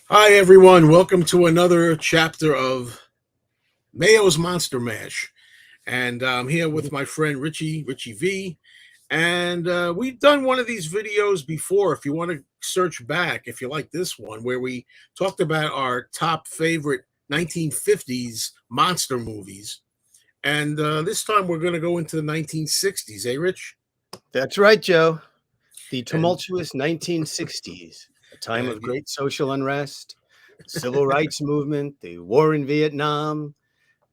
Hi, everyone. Welcome to another chapter of Mayo's Monster Mash. And I'm here with my friend Richie V. And we've done one of these videos before. If you want to search back, if you like this one, where we talked about our top favorite 1950s monster movies. And this time we're going to go into the 1960s, eh, Rich? That's right, Joe. The And tumultuous 1960s, a time and of great social unrest, civil rights movement, the war in Vietnam,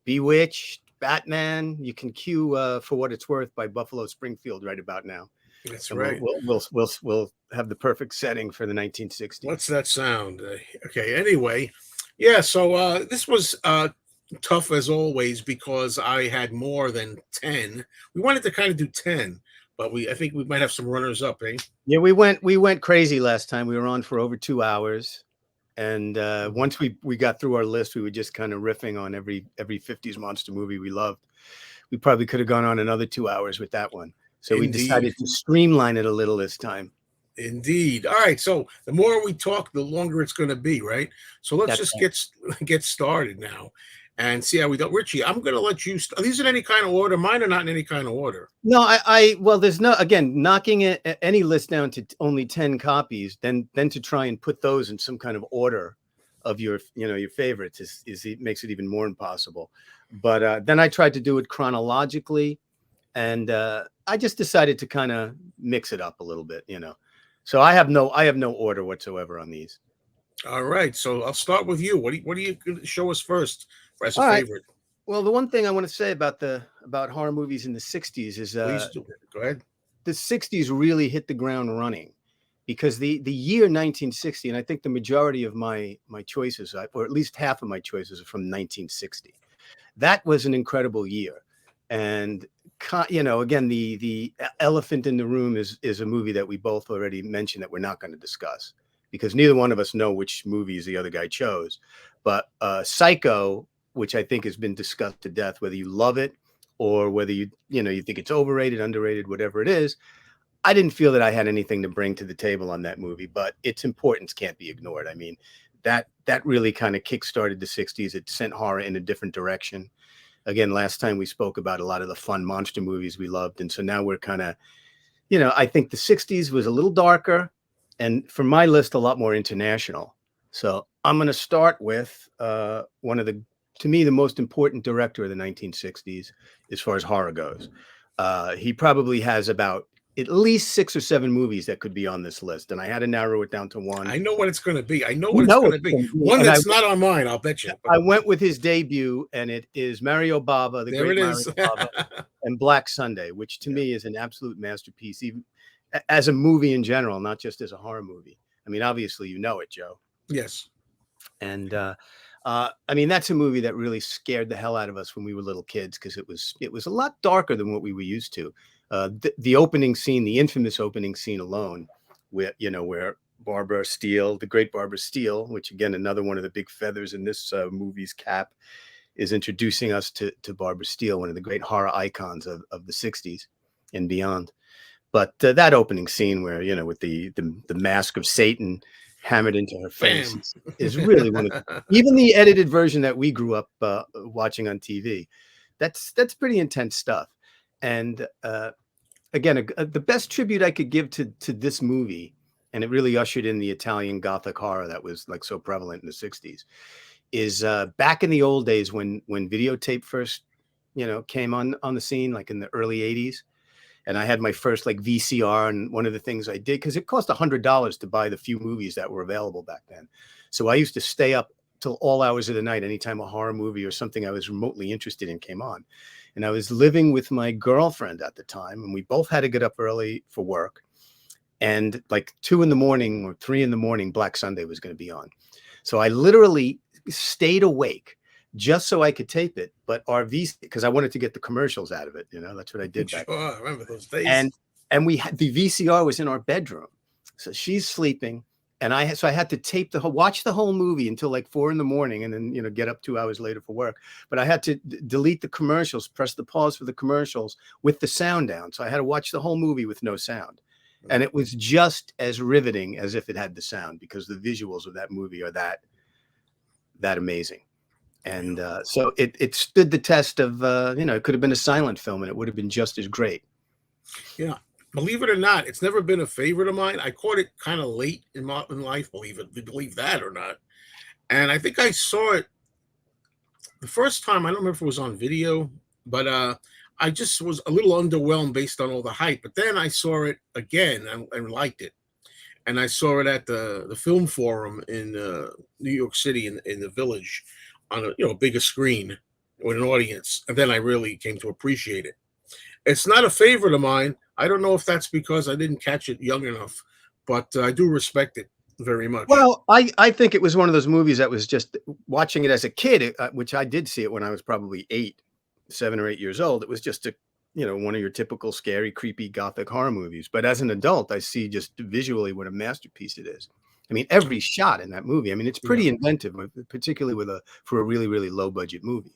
Bewitched, Batman. You can cue "For What It's Worth" by Buffalo Springfield right about now, that's and right. we'll have the perfect setting for the What's 1960s. that sound? Okay. Anyway, yeah. So this was tough as always because I had more than 10. We wanted to kind of do 10, but I think we might have some runners up, eh? Yeah, we went crazy last time. We were on for over 2 hours. And once we got through our list, we were just kind of riffing on every 50s monster movie we loved. We probably could have gone on another 2 hours with that one. So we Indeed. decided to streamline it a little this time. Indeed. All right. So the more we talk, the longer it's going to be, right? So let's That's just right. get started now and see how we go. Richie, I'm going to let you. Are these in any kind of order? Mine are not in any kind of order. No, well, there's no, again, knocking any list down to only 10 copies, then to try and put those in some kind of order of your favorites is it makes it even more impossible. But then I tried to do it chronologically, and I just decided to kind of mix it up a little bit. So I have no order whatsoever on these. All right. So I'll start with you. What do you gonna show us first as a All right. favorite? Well, the one thing I want to say about horror movies in the 60s is Please do. Go ahead. the 60s really hit the ground running, because the year 1960, and I think the majority of my choices, or at least half of my choices, are from 1960. That was an incredible year. And again, the elephant in the room is a movie that we both already mentioned that we're not going to discuss, because neither one of us know which movies the other guy chose. But Psycho, which I think has been discussed to death, whether you love it or whether you think it's overrated, underrated, whatever it is, I didn't feel that I had anything to bring to the table on that movie, but its importance can't be ignored. I mean, that really kind of kickstarted the 60s. It sent horror in a different direction. Again, last time we spoke about a lot of the fun monster movies we loved, and so now we're kind of, I think the 60s was a little darker, and for my list, a lot more international. So I'm going to start with one of to me, the most important director of the 1960s as far as horror goes. He probably has about at least 6 or 7 movies that could be on this list, and I had to narrow it down to one. I know what it's going to be. I know You what it's know going it's to be. going to be, One and I that's not on mine, I'll bet you. But I went with his debut, and it is Mario Bava, the there great it Mario is. Bava, and Black Sunday, which to Yeah. me is an absolute masterpiece, even as a movie in general, not just as a horror movie. I mean, obviously, you know it, Joe. Yes. And I mean, that's a movie that really scared the hell out of us when we were little kids, because it was a lot darker than what we were used to. The opening scene, the infamous opening scene alone, where Barbara Steele, the great Barbara Steele, which again another one of the big feathers in this movie's cap, is introducing us to Barbara Steele, one of the great horror icons of the 60s and beyond. But that opening scene where, with the mask of Satan hammered into her face Bam. is really one of even the edited version that we grew up watching on TV. That's pretty intense stuff. And again, the best tribute I could give to this movie, and it really ushered in the Italian Gothic horror that was like so prevalent in the 60s, is back in the old days when videotape first came on the scene, like in the early 80s. And I had my first like VCR, and one of the things I did, because it cost $100 to buy the few movies that were available back then, so I used to stay up till all hours of the night anytime a horror movie or something I was remotely interested in came on. And I was living with my girlfriend at the time, and we both had to get up early for work, and like 2 in the morning or 3 in the morning, Black Sunday was going to be on. So I literally stayed awake just so I could tape it. But our VC, because I wanted to get the commercials out of it. That's what I did back then. Sure. I remember those days. And we had the VCR was in our bedroom, so she's sleeping, and I had to tape watch the whole movie until like 4 in the morning, and then get up 2 hours later for work. But I had to delete the commercials, press the pause for the commercials with the sound down, so I had to watch the whole movie with no sound. and it was just as riveting as if it had the sound, because the visuals of that movie are that amazing. And so it stood the test of it could have been a silent film and it would have been just as great. Yeah. Believe it or not, it's never been a favorite of mine. I caught it kind of late in life, believe that or not. And I think I saw it the first time. I don't remember if it was on video, but I just was a little underwhelmed based on all the hype. But then I saw it again and liked it. And I saw it at the film forum in New York City in the Village on a bigger screen with an audience. And then I really came to appreciate it. It's not a favorite of mine. I don't know if that's because I didn't catch it young enough, but I do respect it very much. Well, I think it was one of those movies that was just watching it as a kid, which I did see it when I was probably 7 or 8 years old. It was just one of your typical scary, creepy Gothic horror movies. But as an adult, I see just visually what a masterpiece it is. I mean, every shot in that movie. I mean, it's pretty inventive, particularly for a really, really low budget movie.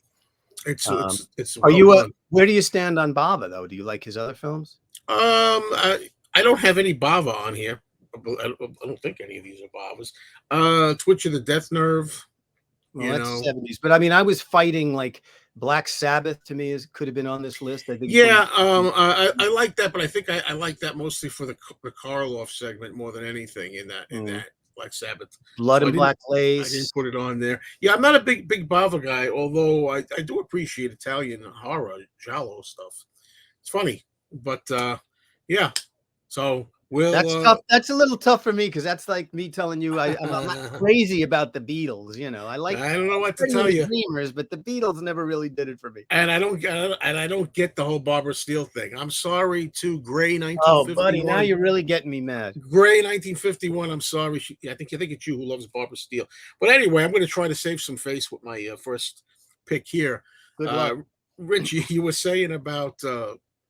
It's are you where do you stand on Bava though? Do you like his other films? I don't have any Bava on here. I don't think any of these are Bavas. Twitch of the Death Nerve. Well, that's 70s. But I mean, I was fighting like Black Sabbath. To me, could have been on this list. I think. Yeah, I like that, but I think I like that mostly for the Karloff segment more than anything in that Black Sabbath. Blood and Black Lace. I didn't put it on there. Yeah, I'm not a big Bava guy, although I do appreciate Italian horror, giallo stuff. It's funny, but yeah. So that's tough. That's a little tough for me because that's like me telling you I'm not crazy about the Beatles. I don't know what to tell you, Dreamers, but the Beatles never really did it for me. And I don't get the whole Barbara Steele thing. I'm sorry to Gray 1951. Oh, buddy, now you're really getting me mad. Gray 1951. I'm sorry. I think it's you who loves Barbara Steele. But anyway, I'm going to try to save some face with my first pick here. Good luck. Richie, you were saying about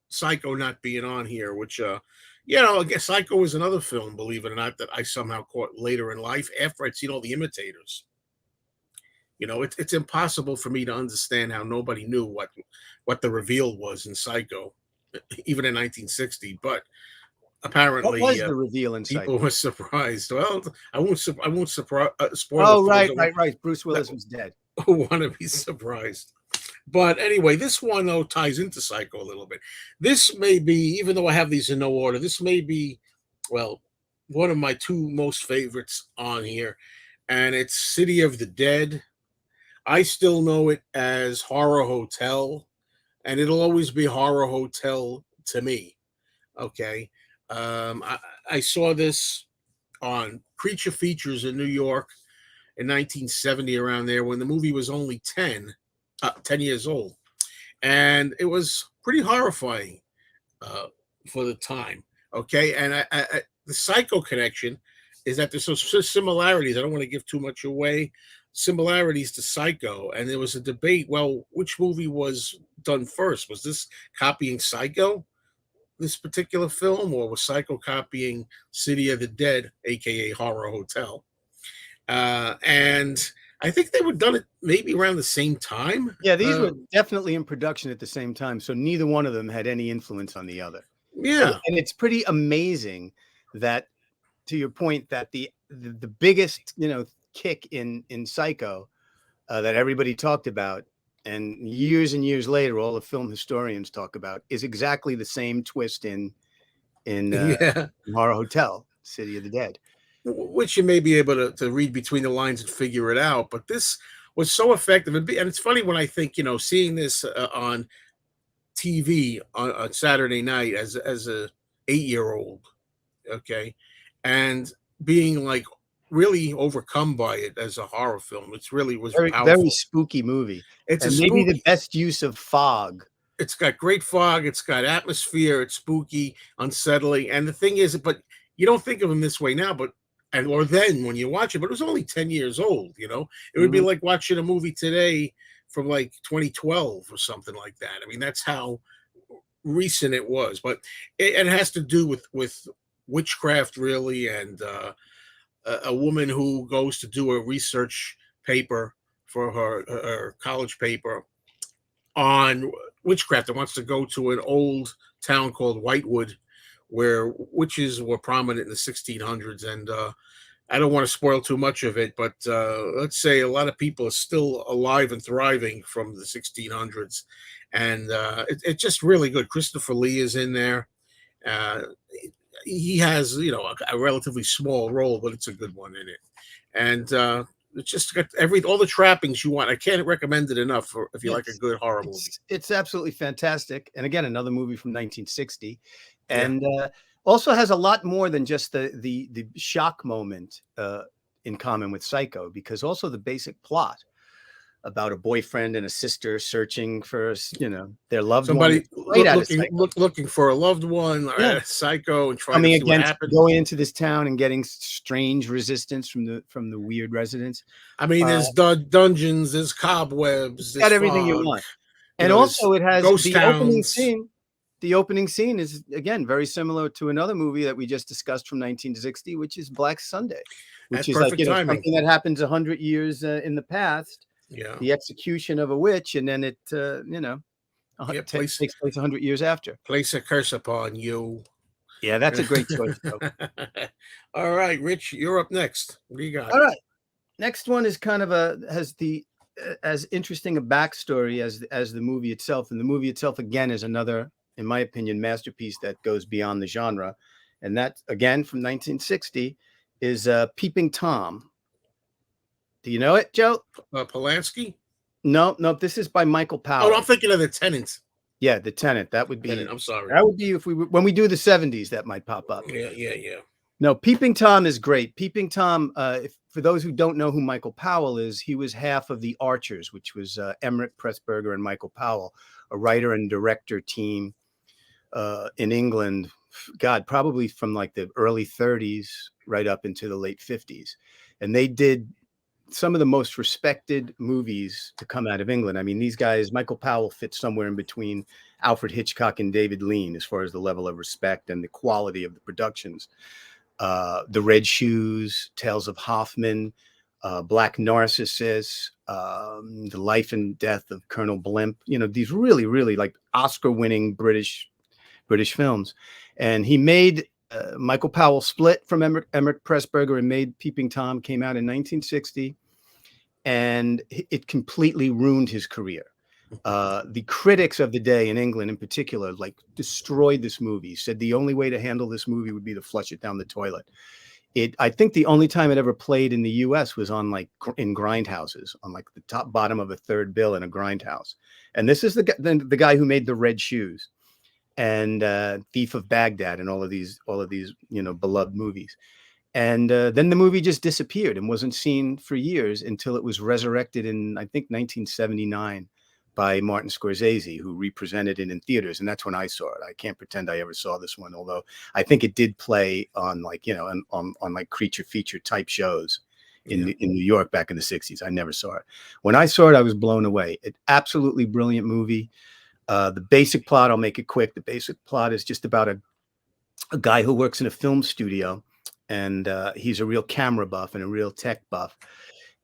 Psycho not being on here, which I guess Psycho was another film, believe it or not, that I somehow caught later in life after I'd seen all the imitators. It's impossible for me to understand how nobody knew what the reveal was in Psycho, even in 1960. But apparently, what was the reveal in Psycho? People were surprised. Well, I won't spoil. Oh, right. Bruce Willis was dead. Who want to be surprised? But anyway, this one, though, ties into Psycho a little bit. This may be, even though I have these in no order, this may be, well, one of my two most favorites on here. And it's City of the Dead. I still know it as Horror Hotel, and it'll always be Horror Hotel to me. Okay. I saw this on Creature Features in New York in 1970, around there, when the movie was only 10 years old. And it was pretty horrifying for the time. Okay. And the Psycho connection is that there's some similarities. I don't want to give too much away. Similarities to Psycho. And there was a debate. Well, which movie was done first? Was this copying Psycho, this particular film, or was Psycho copying City of the Dead, aka Horror Hotel? And I think they were done it maybe around the same time. Yeah, these were definitely in production at the same time, so neither one of them had any influence on the other. Yeah, and it's pretty amazing that, to your point, that the biggest kick in Psycho that everybody talked about, and years later all the film historians talk about, is exactly the same twist in Horror Hotel, City of the Dead. Which you may be able to read between the lines and figure it out. But this was so effective. And it's funny when I think, seeing this on TV on Saturday night as a 8-year-old, okay, and being like really overcome by it as a horror film. It's really was very spooky movie. It's maybe the best use of fog. It's got great fog. It's got atmosphere. It's spooky, unsettling. And the thing is, but you don't think of them this way now, or then when you watch it, but it was only 10 years old, it would be like watching a movie today from like 2012 or something like that. I mean, that's how recent it was, but it has to do with witchcraft, really. And a woman who goes to do a research paper for her college paper on witchcraft and wants to go to an old town called Whitewood, where witches were prominent in the 1600s, and I don't want to spoil too much of it, but let's say a lot of people are still alive and thriving from the 1600s, and it's just really good. Christopher Lee is in there. Uh, he has, a relatively small role, but it's a good one in it, and it's just got all the trappings you want. I can't recommend it enough if you like a Yes, good horror movie. it's absolutely fantastic. And again, another movie from 1960, Yeah, and also has a lot more than just the shock moment in common with Psycho, because also the basic plot about a boyfriend and a sister searching for their loved one. somebody It's right out of Psycho. looking for a loved one, Yeah, psycho, and trying to coming see what against happened. going into this town and getting strange resistance from the weird residents. I mean, Uh, there's dungeons, there's cobwebs, it's there's got everything you fog, want. And there's also it has ghost the opening towns. scene. The opening scene is again very similar to another movie that we just discussed from 1960, which is Black Sunday, which At is like, perfect timing. something that happens 100 years in the past, Yeah, the execution of a witch, and then it yeah. takes place 100 years after. Place a curse upon you. Yeah, that's a great choice, Joe. All right, Rich, you're up next. What do you got? All right. Next one is kind of has the as interesting a backstory as the movie itself, and the movie itself again is another, in my opinion, masterpiece that goes beyond the genre, and that again from 1960 is Peeping Tom. Do you know it, Joe? Polanski? No, no. This is by Michael Oh, no, I'm Powell. thinking of The Tenant. Yeah, The Tenant. That would Tenant. be I'm sorry. if when we do the 70s, that might pop up. Yeah. No, Peeping Tom is great. Peeping Tom, for those who don't know who Michael Powell is, he was half of the Archers, which was Emmerich Pressburger and Michael Powell, a writer and director team in England, God, probably from like the early 30s right up into the late 50s. And they did some of the most respected movies to come out of England. I mean, these guys, Michael Powell fits somewhere in between Alfred Hitchcock and David Lean as far as the level of respect and the quality of the productions. The Red Shoes, Tales of Hoffman, Black Narcissus, The Life and Death of Colonel Blimp. These really, really like Oscar-winning British films. And he made Michael Powell split from Emmerich Pressburger and made Peeping Tom. Came out in 1960, and it completely ruined his career. The critics of the day in England in particular destroyed this movie, said the only way to handle this movie would be to flush it down the toilet. I think the only time it ever played in the US was on in grindhouses, on the top bottom of a third bill in a grindhouse. And this is the guy who made The Red Shoes and Thief of Baghdad and all of these beloved movies. And then the movie just disappeared and wasn't seen for years until it was resurrected in, I think, 1979 by Martin Scorsese, who represented it in theaters. And that's when I saw it. I can't pretend I ever saw this one, although I think it did play on on creature feature type shows in New York back in the 60s. I never saw it. When I saw it, I was blown away. An absolutely brilliant movie. The basic plot, I'll make it quick. The basic plot is just about a guy who works in a film studio, and he's a real camera buff and a real tech buff.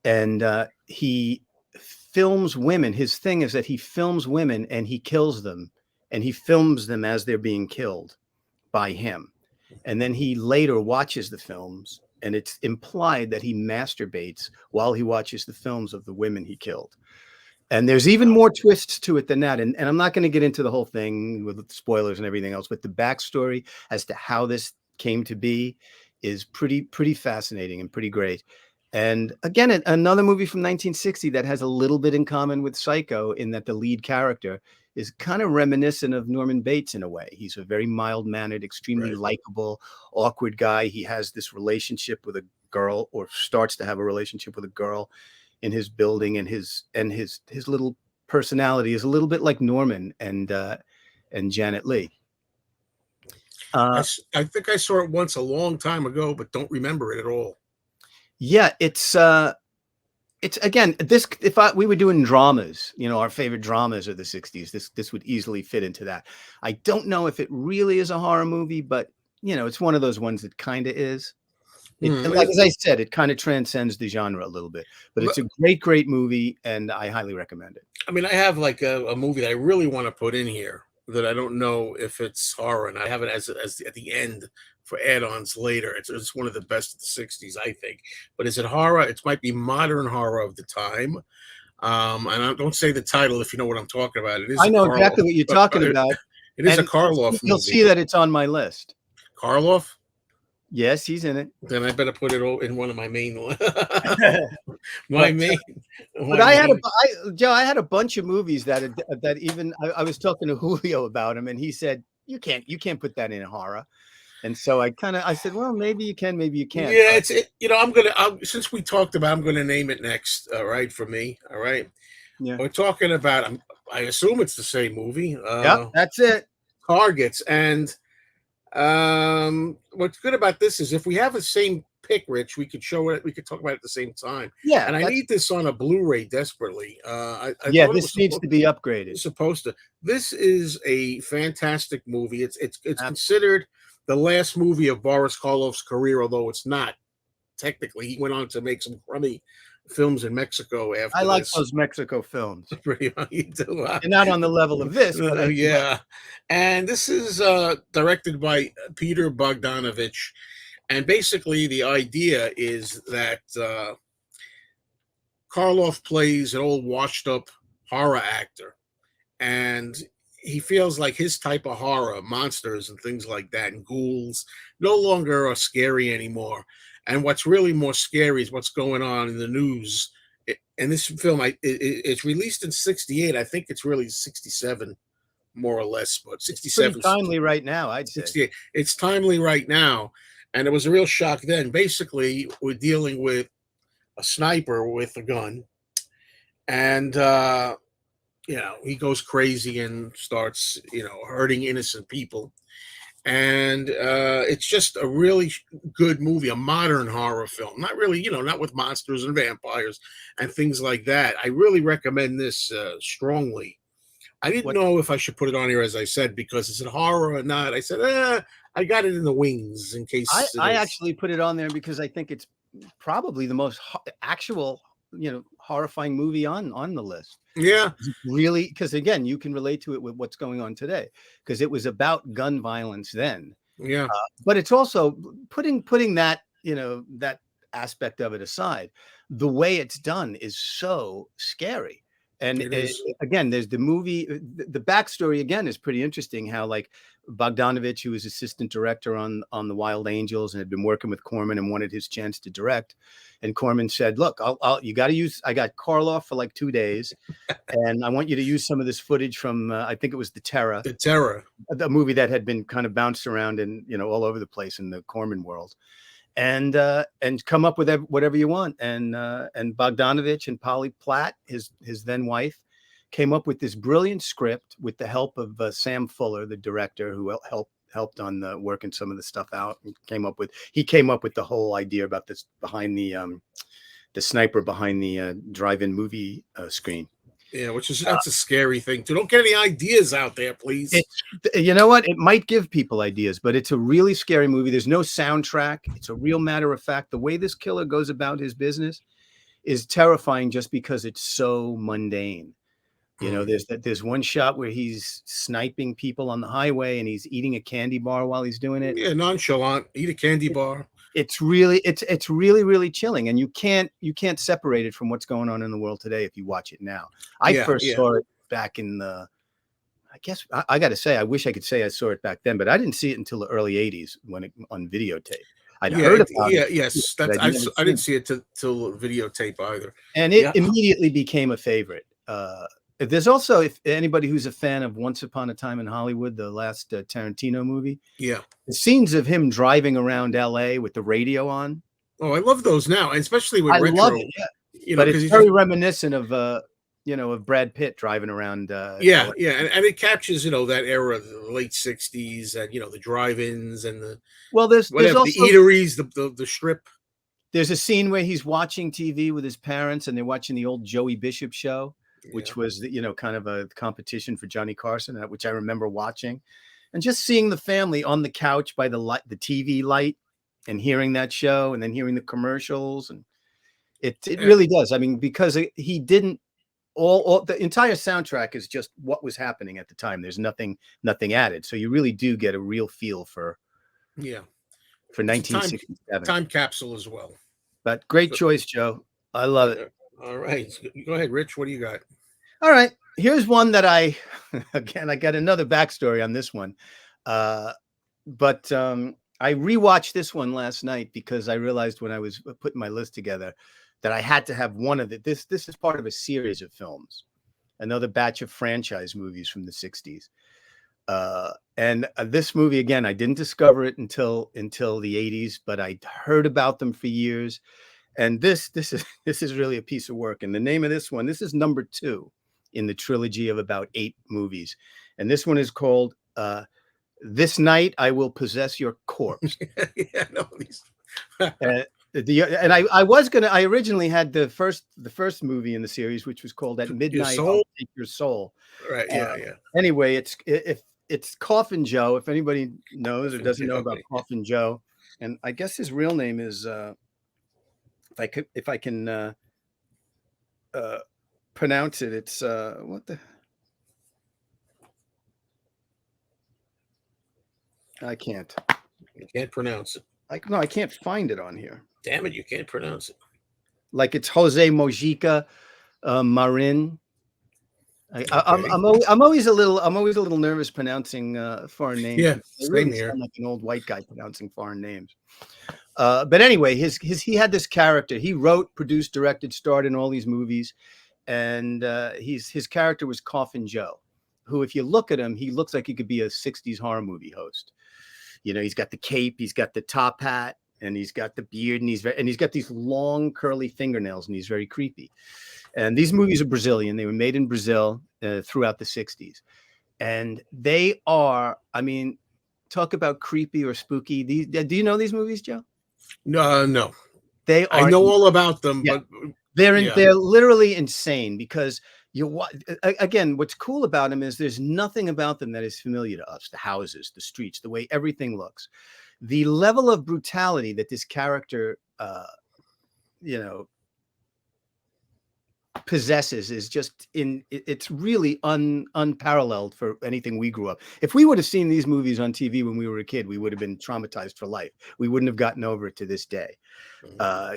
And he films women. His thing is that he films women and he kills them, and he films them as they're being killed by him. And then he later watches the films, and it's implied that he masturbates while he watches the films of the women he killed. And there's even more twists to it than that. And I'm not going to get into the whole thing with spoilers and everything else, but the backstory as to how this came to be is pretty fascinating and pretty great. And again, another movie from 1960 that has a little bit in common with Psycho in that the lead character is kind of reminiscent of Norman Bates in a way. He's a very mild-mannered, extremely likable, awkward guy. He has this relationship with a girl, or starts to have a relationship with a girl in his building, and his little personality is a little bit like Norman and Janet Leigh. I think I saw it once a long time ago, but don't remember it at all. Yeah, it's again, we were doing dramas, our favorite dramas of the 60s, this would easily fit into that. I don't know if it really is a horror movie, but it's one of those ones that kind of is. Like as I said, it kind of transcends the genre a little bit, but it's a great movie, and I highly recommend it. I mean, I have a movie that I really want to put in here that I don't know if it's horror, and I have it at the end for add-ons later. It's one of the best of the '60s, I think. But is it horror? It might be modern horror of the time. And I don't say the title if you know what I'm talking about. It is I a know Karloff. exactly what you're talking about, It is a and Karloff you'll movie. see that it's on my list. Karloff? Yes, he's in it. Then I better put it in one of my main my But main. but My main. Joe, I had a bunch of movies that even I was talking to Julio about him, and he said you can't put that in horror. And so I said, well, maybe you can, maybe you can't. Yeah, I'm gonna. Since we talked about, I'm gonna name it next. All right, for me. All right. Yeah. We're talking about. I assume it's the same movie. Yeah, that's it. Targets. And what's good about this is if we have the same pick, Rich, we could show it. We could talk about it at the same time. Yeah, And I need this on a Blu-ray desperately. yeah, this needs to be upgraded. It's supposed to. This is a fantastic movie. It's considered the last movie of Boris Karloff's career, although it's not technically. He went on to make some crummy films in Mexico after. I like those Mexico films. Pretty much, you do. And not on the level of this, but yeah. And this is directed by Peter Bogdanovich, and basically the idea is that Karloff plays an old washed-up horror actor, and he feels like his type of horror, monsters and things like that, and ghouls, no longer are scary anymore. And what's really more scary is what's going on in the news. And this film, it's released in '68. I think it's really '67, more or less, but '67. It's timely right now, I'd say. '68. It's timely right now, and it was a real shock then. Basically, we're dealing with a sniper with a gun, and he goes crazy and starts, hurting innocent people. And it's just a really good movie, a modern horror film. Not really, not with monsters and vampires and things like that. I really recommend this strongly. I didn't know if I should put it on here, as I said, because is it horror or not? I said, I got it in the wings in case. I actually put it on there because I think it's probably the most actual, horrifying movie on the list. Yeah, really, because again, you can relate to it with what's going on today, because it was about gun violence then. Yeah, but it's also putting that that aspect of it aside. The way it's done is so scary. And again, there's the movie. The backstory again is pretty interesting. How like Bogdanovich, who was assistant director on the Wild Angels and had been working with Corman and wanted his chance to direct, and Corman said, "Look, you got to use. I got Karloff for like 2 days, and I want you to use some of this footage from I think it was The Terror, the movie that had been kind of bounced around and all over the place in the Corman world." And come up with whatever you want. And Bogdanovich and Polly Platt, his then wife, came up with this brilliant script with the help of Sam Fuller, the director, who helped on working some of the stuff out. And he came up with the whole idea about this behind the sniper behind the drive-in movie screen. Yeah, that's a scary thing too. Don't get any ideas out there, please. You know what? It might give people ideas, but it's a really scary movie. There's no soundtrack. It's a real matter of fact. The way this killer goes about his business is terrifying just because it's so mundane. There's one shot where he's sniping people on the highway and he's eating a candy bar while he's doing it. Yeah, nonchalant, eat a candy bar. It's really, really chilling, and you can't separate it from what's going on in the world today if you watch it now. I first saw it back in the, I guess I got to say, I wish I could say I saw it back then, but I didn't see it until the early '80s on videotape. I'd heard about it. Yes, I didn't see it till videotape either, and it immediately became a favorite. There's also, if anybody who's a fan of Once Upon a Time in Hollywood, the last Tarantino movie, the scenes of him driving around LA with the radio on. Oh, I love those now, especially with retro. Love it, yeah. But it's very reminiscent of of Brad Pitt driving around. And it captures that era, the late '60s, and the drive-ins and the there's also the eateries, the strip. There's a scene where he's watching TV with his parents, and they're watching the old Joey Bishop show, which was kind of a competition for Johnny Carson, which I remember watching, and just seeing the family on the couch by the TV light, and hearing that show, and then hearing the commercials, and it really does. I mean, because he didn't all the entire soundtrack is just what was happening at the time. There's nothing added. So you really do get a real feel for Yeah. for It's a 1967. time capsule as well. But great So, choice, Joe. I love it. all right. Go ahead, Rich. What do you got? All right. Here's one that I got another backstory on this one. But I rewatched this one last night because I realized when I was putting my list together that I had to have one of it. This is part of a series of films, another batch of franchise movies from the 60s. And this movie, again, I didn't discover it until the 80s, but I heard about them for years. And this is really a piece of work. And the name of this one, this is number 2 in the trilogy of about 8 movies. And this one is called This Night I Will Possess Your Corpse. Yeah, no, these. I originally had the first movie in the series, which was called At Midnight I'll Take Your Soul. Right. Yeah. Anyway, it's Coffin Joe, if anybody knows or doesn't know about Coffin Joe. And I guess his real name is if I can pronounce it, it's what the I can't. You can't pronounce it. I can't find it on here. Damn it, you can't pronounce it. Like it's Jose Mojica Marin. I'm always a little nervous pronouncing foreign names. Yeah, they same really here. sound like an old white guy pronouncing foreign names. But anyway, he had this character. He wrote, produced, directed, starred in all these movies, and his character was Coffin Joe, who, if you look at him, he looks like he could be a 60s horror movie host. You know, he's got the cape, he's got the top hat, and he's got the beard, and he's got these long curly fingernails, and he's very creepy. And these movies are Brazilian. They were made in Brazil throughout the 60s. And they are, I mean, talk about creepy or spooky. Do you know these movies, Joe? No. They are. I know all about them, yeah. but they're literally insane because again, what's cool about them is there's nothing about them that is familiar to us. The houses, the streets, the way everything looks. The level of brutality that this character, possesses is just it's really unparalleled for anything we grew up. If we would have seen these movies on TV when we were a kid, we would have been traumatized for life. We wouldn't have gotten over it to this day.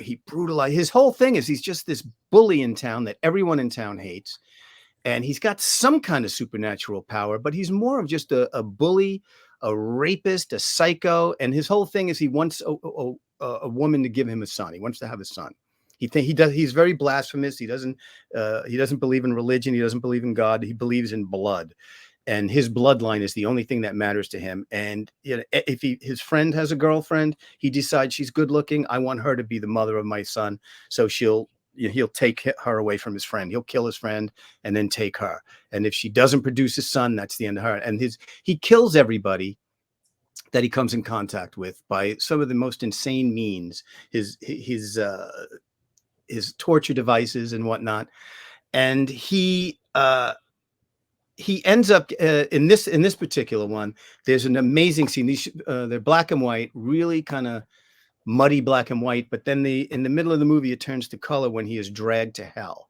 He brutalized. His whole thing is he's just this bully in town that everyone in town hates. And he's got some kind of supernatural power, but he's more of just a bully, a rapist, a psycho. And his whole thing is he wants a woman to give him a son. He wants to have a son. He's very blasphemous. He doesn't believe in religion. He doesn't believe in God. He believes in blood, and his bloodline is the only thing that matters to him. And if his friend has a girlfriend, he decides she's good looking. I want her to be the mother of my son. So he'll take her away from his friend. He'll kill his friend and then take her. And if she doesn't produce a son, that's the end of her. And he kills everybody that he comes in contact with by some of the most insane means. His torture devices and whatnot, and he ends up in this particular one. There's an amazing scene. These they're black and white, really kind of muddy black and white. But then in the middle of the movie, it turns to color when he is dragged to hell,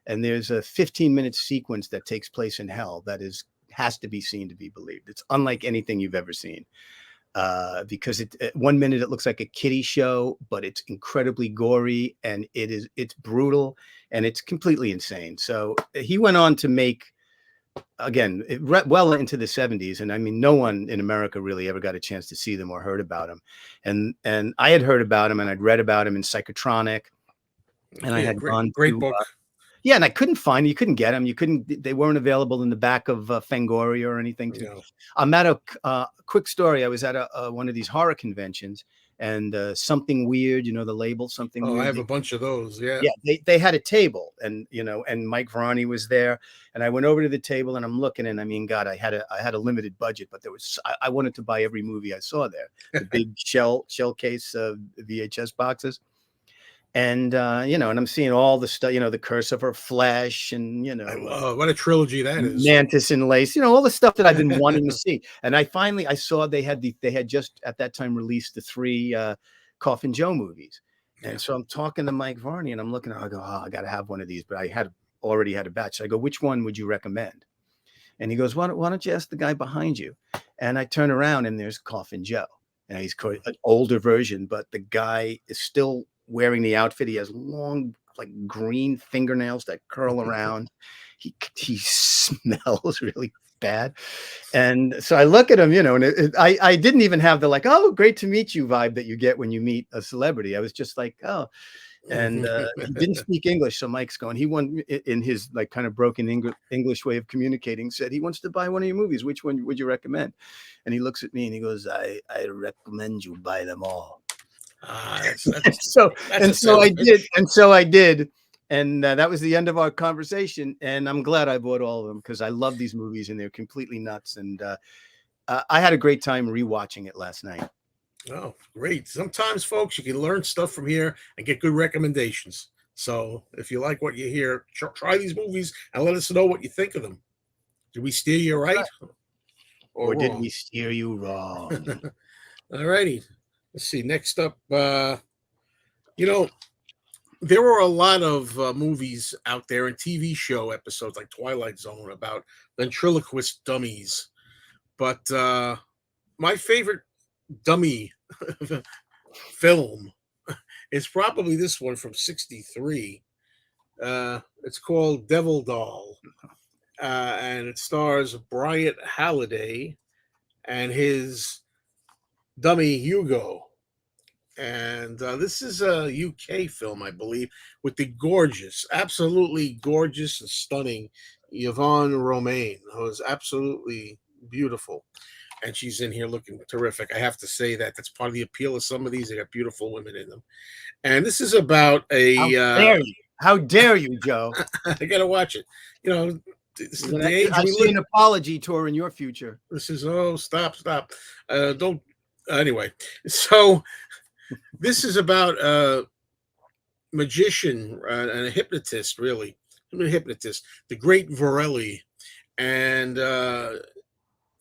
and there's a 15-minute sequence that takes place in hell that has to be seen to be believed. It's unlike anything you've ever seen. Because 1 minute it looks like a kiddie show, but it's incredibly gory and it's brutal and it's completely insane. So he went on to make, again, well into the 70s. And I mean, no one in America really ever got a chance to see them or heard about him. And I had heard about him and I'd read about him in Psychotronic. And I had gone great to, book. Yeah, and I couldn't find. You couldn't get them. They weren't available in the back of Fangoria or anything. No. I'm at a quick story. I was at one of these horror conventions, and Something Weird. You know the label, Something Weird. I have a bunch of those. Yeah. Yeah, they had a table, and and Mike Varney was there, and I went over to the table, and I'm looking, and I mean, God, I had a limited budget, but I wanted to buy every movie I saw there. The big shell case of VHS boxes. And and I'm seeing all the stuff, the Curse of Her Flesh, and what a trilogy that is. Mantis and Lace, all the stuff that I've been wanting to see. And I saw they had just at that time released the 3 Coffin Joe movies. And so I'm talking to Mike Varney, and I'm looking, I go, I got to have one of these, but I had already had a batch. So I go, which one would you recommend? And he goes, why don't you ask the guy behind you? And I turn around and there's Coffin Joe. And he's an older version, but the guy is still wearing the outfit. He has long, like green fingernails that curl around. He smells really bad. And so I look at him, you know, and I didn't even have the like, oh, great to meet you vibe that you get when you meet a celebrity. I was just like, oh. And he didn't speak English, so Mike's going. He won in his like kind of broken English way of communicating. Said he wants to buy one of your movies. Which one would you recommend? And he looks at me and he goes, "I recommend you buy them all." So I did, and that was the end of our conversation. And I'm glad I bought all of them because I love these movies and they're completely nuts. And I had a great time rewatching it last night. Oh, great. Sometimes, folks, you can learn stuff from here and get good recommendations. So if you like what you hear, try these movies and let us know what you think of them. Did we steer you right? Or did we steer you wrong? All righty. Let's see. Next up, you know, there were a lot of movies out there and TV show episodes like Twilight Zone about ventriloquist dummies. But my favorite dummy film is probably this one from '63. It's called Devildoll, and it stars Bryant Halliday and his dummy Hugo. And this is a UK film, I believe, with the gorgeous, absolutely gorgeous and stunning Yvonne Romain, who is absolutely beautiful. And she's in here looking terrific. I have to say that that's part of the appeal of some of these. They got beautiful women in them. And this is about a. How dare you, Joe? I got to watch it. You know, this is the age I see an apology tour in your future. This is, stop. Don't. Anyway, so this is about a magician and a hypnotist, really. I'm a hypnotist, the great Vorelli. And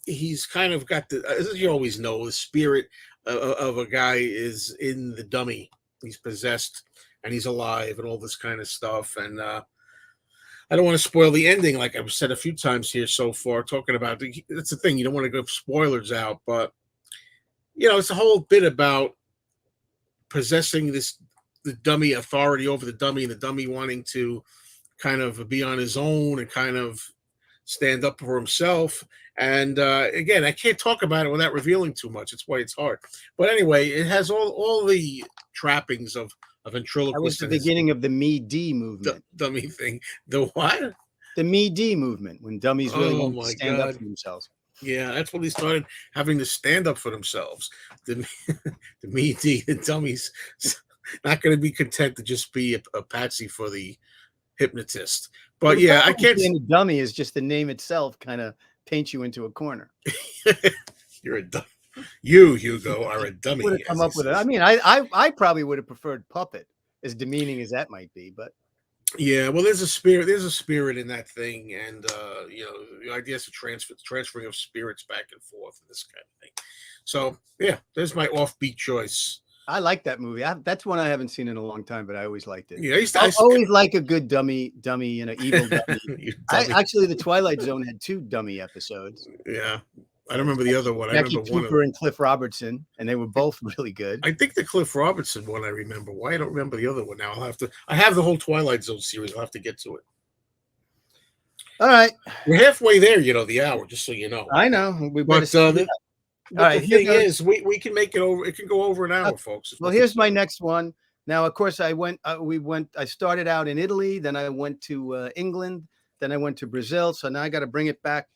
he's kind of got as you always know, the spirit of a guy is in the dummy. He's possessed and he's alive and all this kind of stuff. And I don't want to spoil the ending, like I've said a few times here so far, talking about that's the thing. You don't want to go spoilers out, but you know, it's a whole bit about possessing the dummy, authority over the dummy, and the dummy wanting to kind of be on his own and kind of stand up for himself. And again, I can't talk about it without revealing too much. It's why it's hard. But anyway, it has all the trappings of ventriloquist. That was the beginning of the Me-D movement. Dummy thing. The what? The Me-D movement, when dummies really want to stand up for themselves. Yeah, that's when they started having to stand up for themselves. The Me-D, the dummies, not going to be content to just be a patsy for the hypnotist. But yeah, I can't. Being a dummy is just the name itself kind of paints you into a corner. You're a dummy. You, Hugo, are a dummy. Would have come up with it. I mean, I probably would have preferred puppet, as demeaning as that might be, but. Yeah, well, there's a spirit in that thing, and you know, the idea is to transferring of spirits back and forth, and this kind of thing. So yeah, there's my offbeat choice. I like that movie. That's one I haven't seen in a long time, but I always liked it. Yeah, I always like a good dummy, you know, evil dummy. Actually, the Twilight Zone had 2 dummy episodes. Yeah. I don't remember the other one. Becky I remember one Cooper and Cliff Robertson, and they were both really good. I think the Cliff Robertson one I remember. Why I don't remember the other one now? I have the whole Twilight Zone series. I'll have to get to it. All right. We're halfway there, you know, the hour, just so you know. I know. All right, the thing is, we can make it over. It can go over an hour, folks. Well, here's my next one. Now, of course, I started out in Italy, then I went to England, then I went to Brazil. So now I got to bring it back.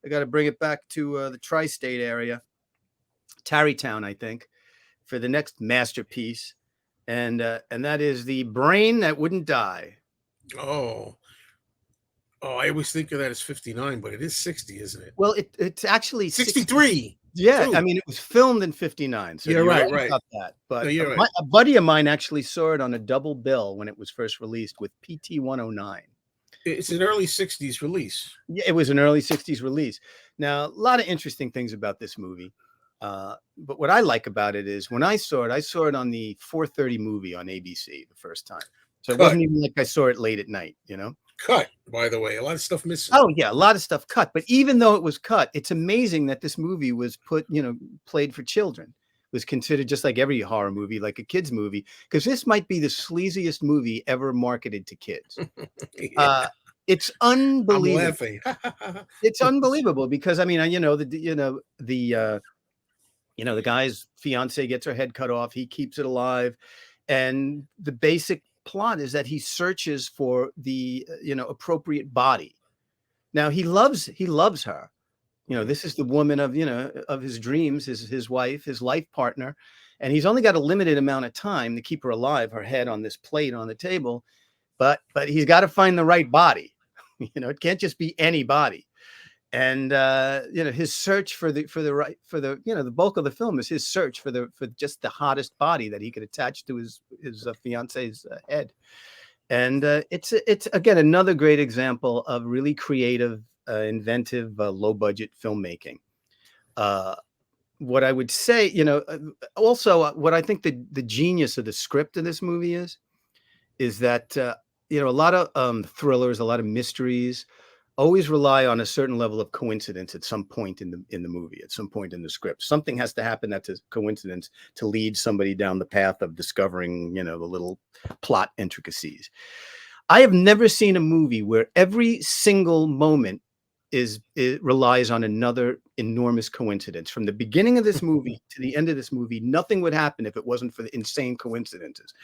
I got to bring it back to the tri-state area, Tarrytown, I think, for the next masterpiece, and that is The Brain That Wouldn't Die. Oh, I always think of that as 59, but it is 60, isn't it? Well, it's actually 63. Yeah, I mean, it was filmed in 59. So you're right. About that. But no, right. A buddy of mine actually saw it on a double bill when it was first released with PT 109. It's an early 60s release. Yeah, it was an early 60s release. Now, a lot of interesting things about this movie. But what I like about it is when I saw it on the 4:30 movie on ABC the first time. So it wasn't even like I saw it late at night, you know? cut, by the way. A lot of stuff missing. Oh yeah, a lot of stuff cut. But even though it was cut, it's amazing that this movie was played for children. Was considered just like every horror movie, like a kids movie, because this might be the sleaziest movie ever marketed to kids. Yeah, It's I'm unbelievable. laughing. It's unbelievable because I mean, the guy's fiance gets her head cut off. He keeps it alive, and the basic plot is that he searches for the appropriate body. Now he loves her. This is the woman of his dreams, his wife, his life partner, and he's only got a limited amount of time to keep her alive. Her head on this plate on the table, but he's got to find the right body. It can't just be any body. And his search for the bulk of the film is his search for just the hottest body that he could attach to his fiance's head. And it's again another great example of really creative, inventive, low budget filmmaking. What I would say, also what I think the genius of the script of this movie is that a lot of thrillers, a lot of mysteries always rely on a certain level of coincidence at some point in the movie, at some point in the script. Something has to happen that's a coincidence to lead somebody down the path of discovering, the little plot intricacies. I have never seen a movie where every single moment it relies on another enormous coincidence. From the beginning of this movie to the end of this movie, nothing would happen if it wasn't for the insane coincidences.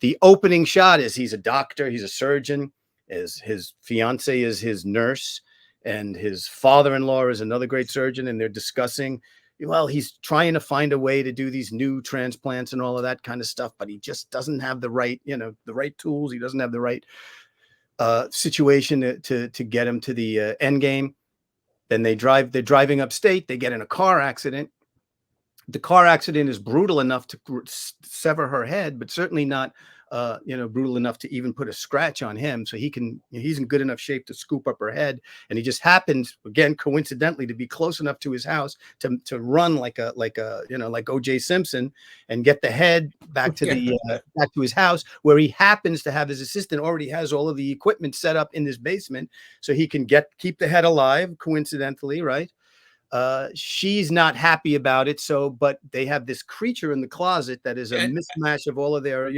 The opening shot is he's a doctor, he's a surgeon, his fiance is his nurse, and his father-in-law is another great surgeon, and they're discussing, well, he's trying to find a way to do these new transplants and all of that kind of stuff, but he just doesn't have the right, the right tools. He doesn't have the right situation to get him to the end game. Then they're driving upstate, they get in a car accident. The car accident is brutal enough to sever her head, but certainly not brutal enough to even put a scratch on him. So he's in good enough shape to scoop up her head. And he just happens, again, coincidentally, to be close enough to his house to run like O.J. Simpson and get the head back to back to his house, where he happens to have his assistant already has all of the equipment set up in his basement, so he can keep the head alive, coincidentally, right? She's not happy about it. But they have this creature in the closet that is a mismatch of all of their,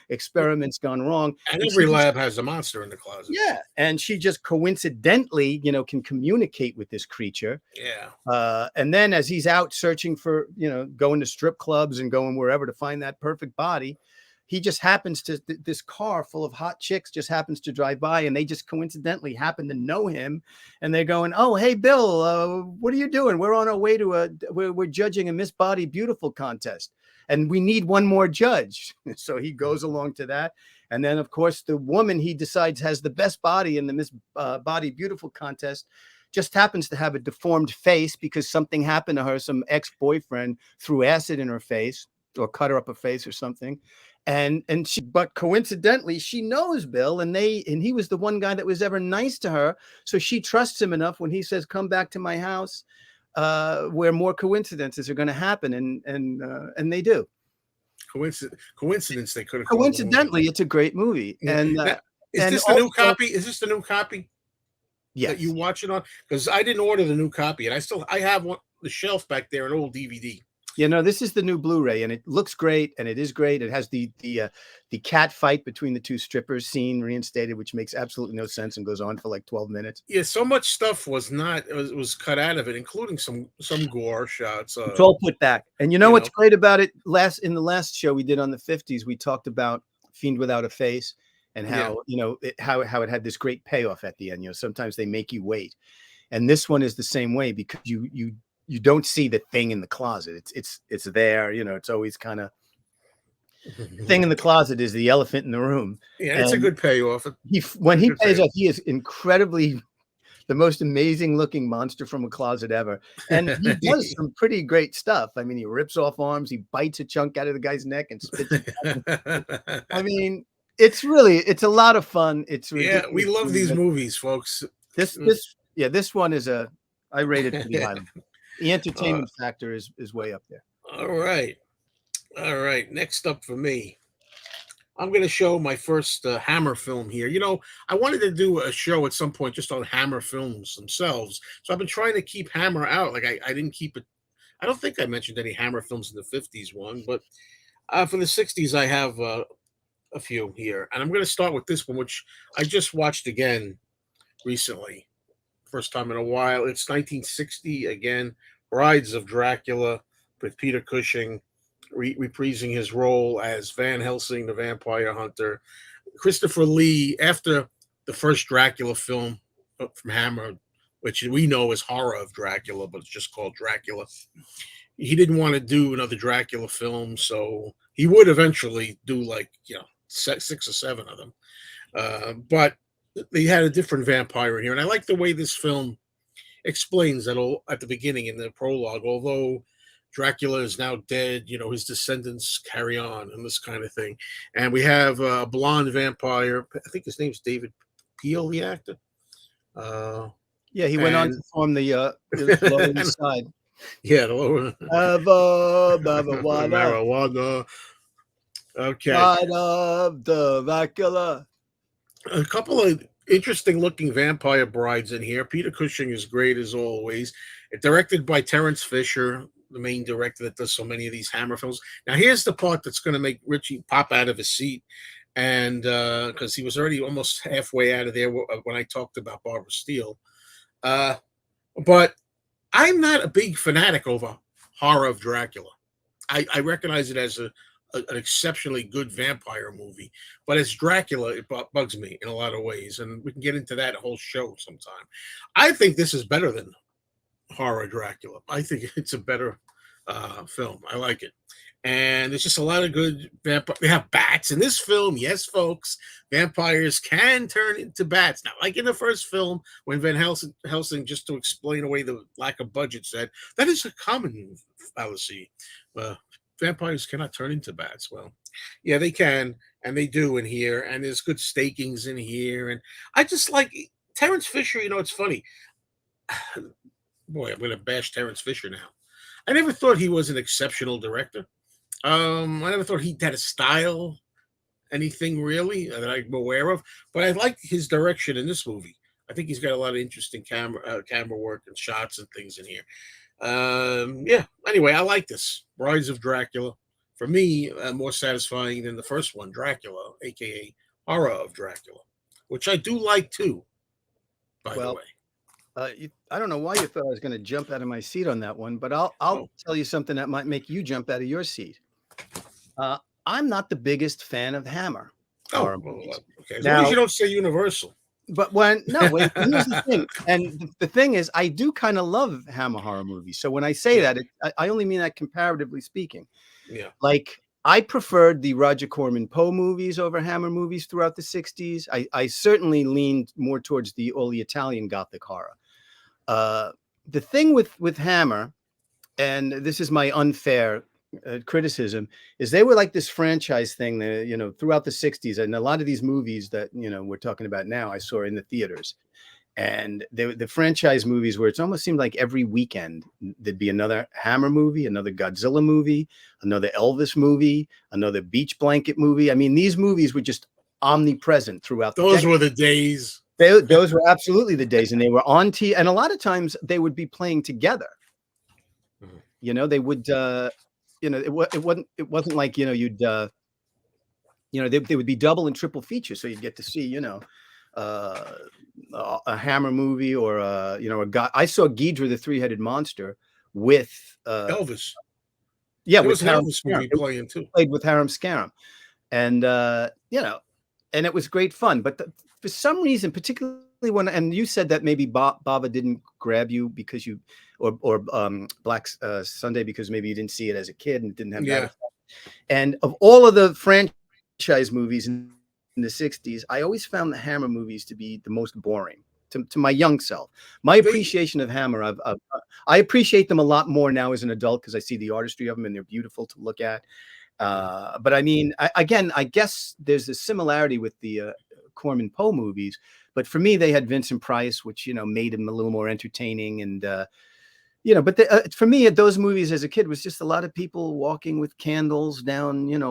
experiments gone wrong. And every lab has a monster in the closet. Yeah. And she just coincidentally, can communicate with this creature. Yeah. And then as he's out searching for, going to strip clubs and going wherever to find that perfect body, he just happens to, this car full of hot chicks just happens to drive by, and they just coincidentally happen to know him. And they're going, oh, hey, Bill, what are you doing? We're on our way to we're judging a Miss Body Beautiful contest, and we need one more judge. So he goes along to that. And then, of course, the woman he decides has the best body in the Miss Body Beautiful contest just happens to have a deformed face because something happened to her. Some ex-boyfriend threw acid in her face or cut her up a face or something. But coincidentally, she knows Bill, and he was the one guy that was ever nice to her. So she trusts him enough when he says, come back to my house, where more coincidences are going to happen. And they do. Coincidence. They could have. Coincidentally, it's a great movie. And now, is this the new copy? Is this the new copy? Yes. That you watch it on? Because I didn't order the new copy, and I have the shelf back there, an old DVD. This is the new Blu-ray, and it looks great, and it is great. It has the cat fight between the two strippers scene reinstated, which makes absolutely no sense and goes on for like 12 minutes. Yeah, so much stuff was cut out of it, including some gore shots. It's all put back. And what's great about it? In the last show we did on the 50s, we talked about Fiend Without a Face and how how it had this great payoff at the end. Sometimes they make you wait, and this one is the same way because you don't see the thing in the closet. It's there. It's always kind of thing in the closet is the elephant in the room. Yeah, it's a good payoff. When he pays off, he is incredibly the most amazing looking monster from a closet ever. And he does some pretty great stuff. I mean, he rips off arms, he bites a chunk out of the guy's neck and spits it out. I mean, it's a lot of fun. It's ridiculous. Yeah, we love these movies, folks. This one is I rate it pretty highly. The entertainment factor is way up there. All right. Next up for me, I'm going to show my first Hammer film here. I wanted to do a show at some point just on Hammer films themselves. So I've been trying to keep Hammer out. Like I didn't keep it. I don't think I mentioned any Hammer films in the 50s one, but for the 60s, I have a few here. And I'm going to start with this one, which I just watched again recently. First time in a while. It's 1960 again, Brides of Dracula with Peter Cushing reprising his role as Van Helsing, the vampire hunter. Christopher Lee, after the first Dracula film from Hammer, which we know as Horror of Dracula, but it's just called Dracula, he didn't want to do another Dracula film, so he would eventually do like, 6 or 7 of them. But they had a different vampire in here, and I like the way this film explains that all at the beginning in the prologue. Although Dracula is now dead, his descendants carry on and this kind of thing. And we have a blonde vampire. I think his name's David Peel, the actor. Yeah, he went on to form the Lower East Side. Yeah, the lower marijuana. Okay. Side of the Dracula. A couple of interesting looking vampire brides in here. Peter Cushing is great as always. Directed by Terrence Fisher, the main director that does so many of these Hammer films. Now, here's the part that's going to make Richie pop out of his seat, and because he was already almost halfway out of there when I talked about Barbara Steele. But I'm not a big fanatic over Horror of Dracula. I recognize it as an exceptionally good vampire movie, but as Dracula, it bugs me in a lot of ways, and we can get into that whole show sometime. I think this is better than Horror Dracula. I think it's a better film. I like it, and there's just a lot of good vampire. They have bats in this film. Yes, folks, vampires can turn into bats. Now, like in the first film, when Van Helsing, just to explain away the lack of budget, said that is a common fallacy. Vampires cannot turn into bats. Well, yeah, they can, and they do in here, and there's good stakings in here, and I just like Terrence Fisher. It's funny. Boy, I'm going to bash Terrence Fisher now. I never thought he was an exceptional director. I never thought he had a style, anything really that I'm aware of, but I like his direction in this movie. I think he's got a lot of interesting camera work and shots and things in here. Yeah. Anyway, I like this Brides of Dracula. For me, more satisfying than the first one, Dracula, aka Horror of Dracula, which I do like too. By the way, I don't know why you thought I was going to jump out of my seat on that one, but I'll tell you something that might make you jump out of your seat. I'm not the biggest fan of Hammer. Okay. As long as you don't say Universal. But here's the thing, and the thing is, I do kind of love Hammer horror movies. So when I say that, I only mean that comparatively speaking. Yeah. Like I preferred the Roger Corman Poe movies over Hammer movies throughout the 60s. I certainly leaned more towards the early Italian Gothic horror. The thing with Hammer, and this is my unfair criticism, is they were like this franchise thing that, throughout the 60s, and a lot of these movies that we're talking about now I saw in the theaters, and the franchise movies where it almost seemed like every weekend there'd be another Hammer movie, another Godzilla movie, another Elvis movie, another Beach Blanket movie. I mean, these movies were just omnipresent throughout. Those were the days. Those were absolutely the days, and they were on TV, and a lot of times they would be playing together. They would it wasn't like you'd they would be double and triple features, so you'd get to see a Hammer movie or I saw Ghidra the Three-Headed Monster with Elvis. Yeah, there with was an Elvis movie playing too. Played with Harum Scarum, and and it was great fun. But for some reason, particularly and you said that maybe Bava didn't grab you because you or Black Sunday because maybe you didn't see it as a kid and didn't have that. And of all of the franchise movies in the 60s, I always found the Hammer movies to be the most boring to my young self. My appreciation of Hammer, I appreciate them a lot more now as an adult because I see the artistry of them and they're beautiful to look at. But I mean, I guess there's a similarity with the Corman Poe movies, but for me, they had Vincent Price, which made him a little more entertaining, and But for me, those movies as a kid was just a lot of people walking with candles down, I could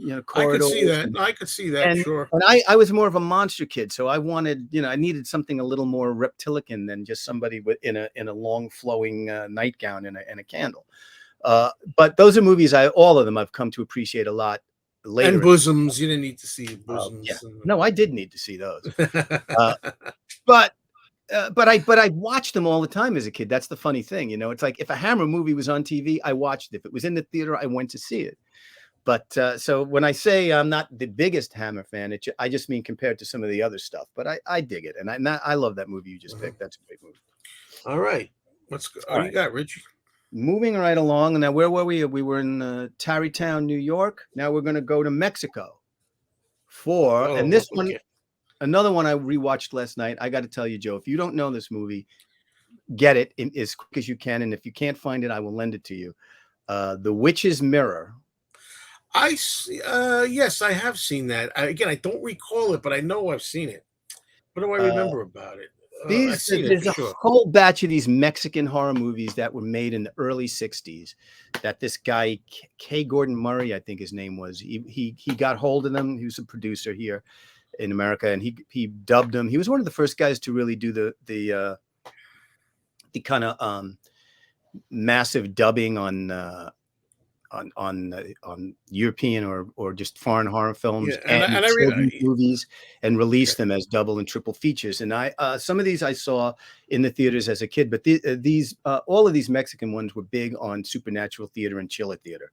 see corridors. that. I could see that. And Sure. and I was more of a monster kid, so I wanted, I needed something a little more reptilian than just somebody in a long flowing nightgown and a candle. But those are movies all of them I've come to appreciate a lot And later. bosoms. You didn't need to see Yeah, bosoms. no, I did need to see those. Uh, but I watched them all the time as a kid. That's the funny thing, It's like if a Hammer movie was on TV, I watched it. If it was in the theater, I went to see it. But so when I say I'm not the biggest Hammer fan, I just mean compared to some of the other stuff. But I dig it, and I love that movie you just picked. That's a great movie. All right, let's go. All What you right. got, Richie? Moving right along. Now, where were we? We were in Tarrytown, New York. Now we're going to go to Mexico and this one, okay. Another one I rewatched last night. I got to tell you, Joe, if you don't know this movie, get it as quick as you can. And if you can't find it, I will lend it to you. The Witch's Mirror. I see. Yes, I have seen that. Again, I don't recall it, but I know I've seen it. What do I remember about it? I've seen it There's for a sure. whole batch of these Mexican horror movies that were made in the early '60s. That this guy K. Gordon Murray, I think his name was, he got hold of them. He was a producer here in America, and he dubbed them. He was one of the first guys to really do the kind of massive dubbing on European or just foreign horror films Yeah, and children's movies, and release them as double and triple features. And some of these I saw in the theaters as a kid, but these all of these Mexican ones were big on supernatural theater and chiller theater.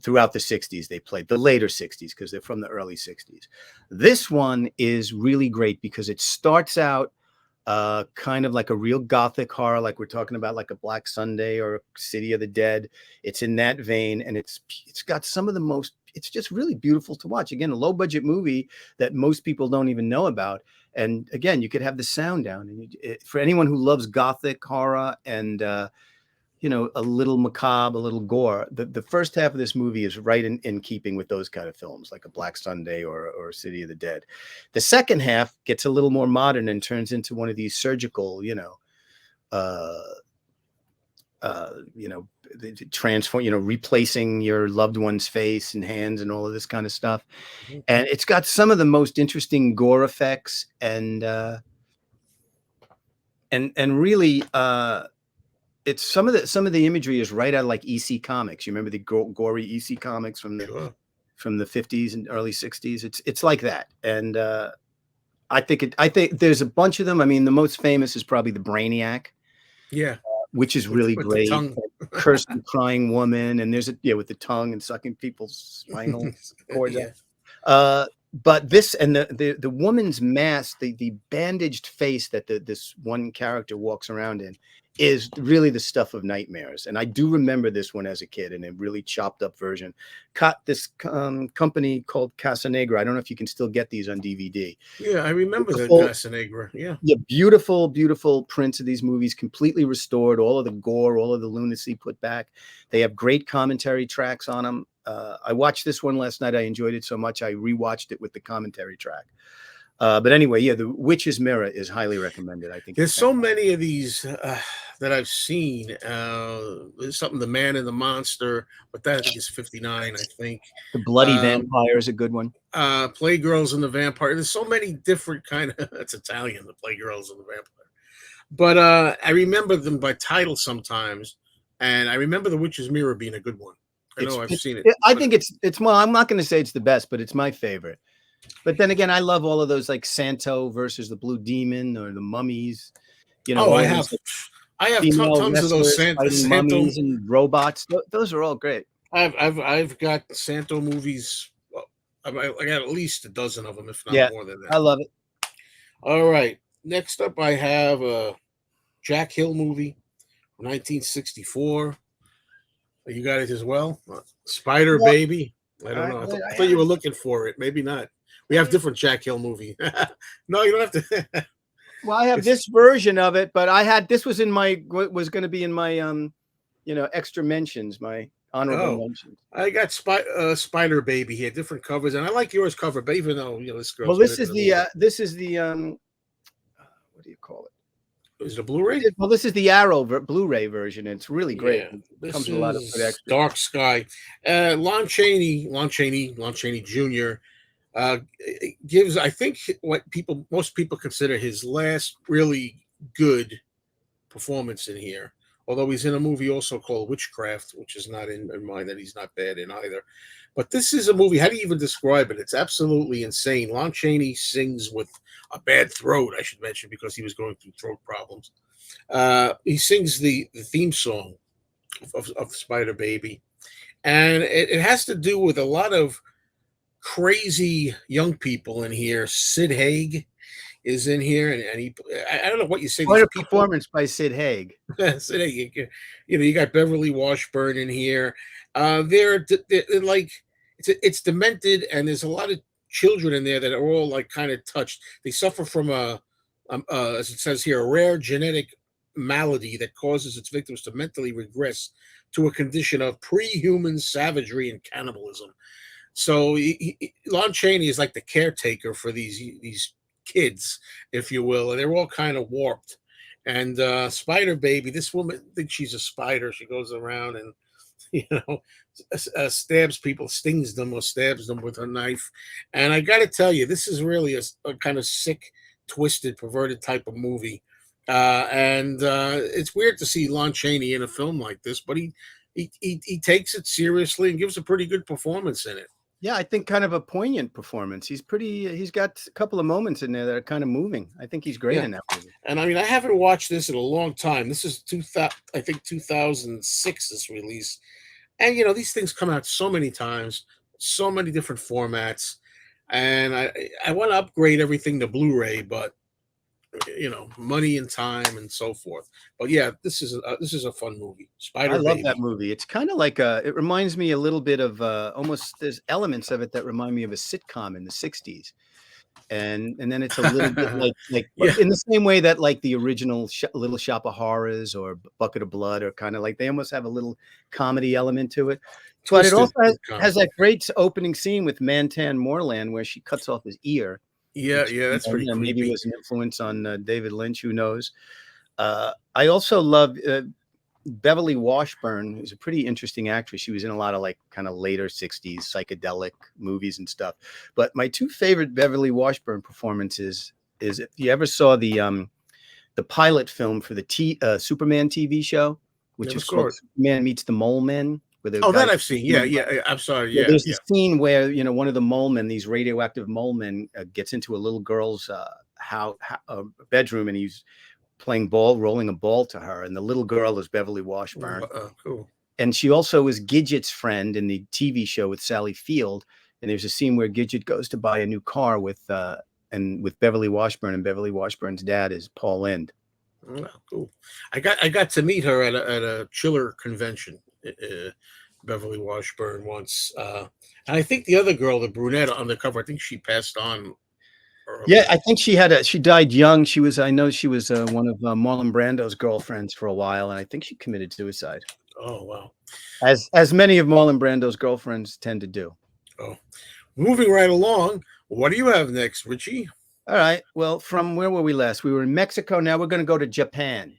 Throughout the 60s, they played the later 60s because they're from the early 60s. This one is really great because it starts out kind of like a real Gothic horror, like we're talking about, like a Black Sunday or a City of the Dead. It's in that vein, and it's got some of the most. It's just really beautiful to watch. Again, a low budget movie that most people don't even know about. And again, you could have the sound down. And for anyone who loves Gothic horror and a little macabre, a little gore, the first half of this movie is right in keeping with those kind of films, like a Black Sunday or City of the Dead. The second half gets a little more modern and turns into one of these surgical, transform, replacing your loved one's face and hands and all of this kind of stuff. Mm-hmm. And it's got some of the most interesting gore effects and really, it's some of the imagery is right out of like EC Comics. You remember the gory EC Comics from the 50s and early 60s? It's like that. And I think there's a bunch of them. I mean, the most famous is probably the Brainiac. Yeah. Which is really with great. The tongue. Cursed crying woman, and there's with the tongue and sucking people's spinal cords out. But this and the woman's mask, the bandaged face that this one character walks around in, is really the stuff of nightmares. And I do remember this one as a kid in a really chopped up version. This company called Casa Negra. I don't know if you can still get these on DVD. Yeah, I remember the Casa Negra. Yeah, beautiful, beautiful prints of these movies, completely restored. All of the gore, all of the lunacy put back. They have great commentary tracks on them. I watched this one last night. I enjoyed it so much I rewatched it with the commentary track. But anyway, The Witch's Mirror is highly recommended. I think there's so many of these that I've seen. There's something, The Man and the Monster, but that I think is 59. I think The Bloody Vampire is a good one. Playgirls and the Vampire. There's so many different kind of. It's Italian, the Playgirls and the Vampire. But I remember them by title sometimes, and I remember The Witch's Mirror being a good one. I know I've seen it. I think it's well. I'm not going to say it's the best, but it's my favorite. But then again, I love all of those, like Santo versus the Blue Demon or the Mummies. I have tons of those Santo mummies and robots. Those are all great. I've got Santo movies. I got at least a dozen of them, if not more than that. I love it. All right, next up, I have a Jack Hill movie, 1964. You got it as well. Spider Baby. I don't know. I thought you were looking for it. Maybe not. We have different Jack Hill movie. No, you don't have to. Well, I have this version of it, but this was was going to be in my extra mentions, my honorable mentions. I got Spider Baby here, different covers, and I like yours cover, but even though this girl. Well, this is the what do you call it? Is it a Blu-ray? Well, this is the Arrow Blu-ray version. It's really great. Yeah, It this comes with a lot of good is extras. Dark Sky. Lon Chaney Jr. Gives, I think, what most people consider his last really good performance in here. Although he's in a movie also called Witchcraft, which is not in mine, that he's not bad in either. But this is a movie. How do you even describe it? It's absolutely insane. Lon Chaney sings with a bad throat, I should mention, because he was going through throat problems. He sings the theme song of Spider Baby, and it has to do with a lot of crazy young people in here. Sid Haig is in here, and I don't know what you say. Quite These a people, performance by Sid Haig. Sid Haig, you got Beverly Washburn in here. They're like it's demented, and there's a lot of children in there that are all like kind of touched. They suffer from as it says here, a rare genetic malady that causes its victims to mentally regress to a condition of pre-human savagery and cannibalism. So Lon Chaney is like the caretaker for these kids, if you will, and they're all kind of warped. And Spider Baby, this woman thinks she's a spider. She goes around and you know stabs people, stings them, or stabs them with her knife. And I got to tell you, this is really a kind of sick, twisted, perverted type of movie. And it's weird to see Lon Chaney in a film like this, but he takes it seriously and gives a pretty good performance in it. Yeah, I think kind of a poignant performance. He's got a couple of moments in there that are kind of moving. I think he's great Yeah. in that movie. And I mean, I haven't watched this in a long time. This is 2000, I think 2006, this release. And these things come out so many times, so many different formats. And I want to upgrade everything to Blu-ray, but money and time and so forth. But yeah, this is a fun movie. Spider I love Baby. that movie. It's kind of like it reminds me a little bit of almost there's elements of it that remind me of a sitcom in the 60s. And then it's a little bit like Yeah. in the same way that like the original Little Shop of Horrors or Bucket of Blood are kind of like they almost have a little comedy element to it. But it also has that great opening scene with Mantan Moreland where she cuts off his ear. Yeah, Which, that's pretty creepy. Maybe was an influence on David Lynch. Who knows? I also love Beverly Washburn, who's a pretty interesting actress. She was in a lot of like kind of later 60s psychedelic movies and stuff. But my two favorite Beverly Washburn performances is if you ever saw the pilot film for the Superman TV show, which is called Superman Meets the Mole Men. That I've seen. Yeah. I'm sorry. Yeah. There's a scene where one of the mole men, these radioactive mole men, gets into a little girl's bedroom, and he's playing ball, rolling a ball to her, and the little girl is Beverly Washburn. Cool. And she also is Gidget's friend in the TV show with Sally Field. And there's a scene where Gidget goes to buy a new car with Beverly Washburn, and Beverly Washburn's dad is Paul End. Oh, cool. I got to meet her at a Chiller convention. Beverly Washburn once, and I think the other girl, the brunette on the cover, I think she passed on. Yeah, I think she died young. I know she was one of Marlon Brando's girlfriends for a while, and I think she committed suicide. Oh wow! As many of Marlon Brando's girlfriends tend to do. Oh, moving right along. What do you have next, Richie? All right. Well, from where were we last? We were in Mexico. Now we're going to go to Japan.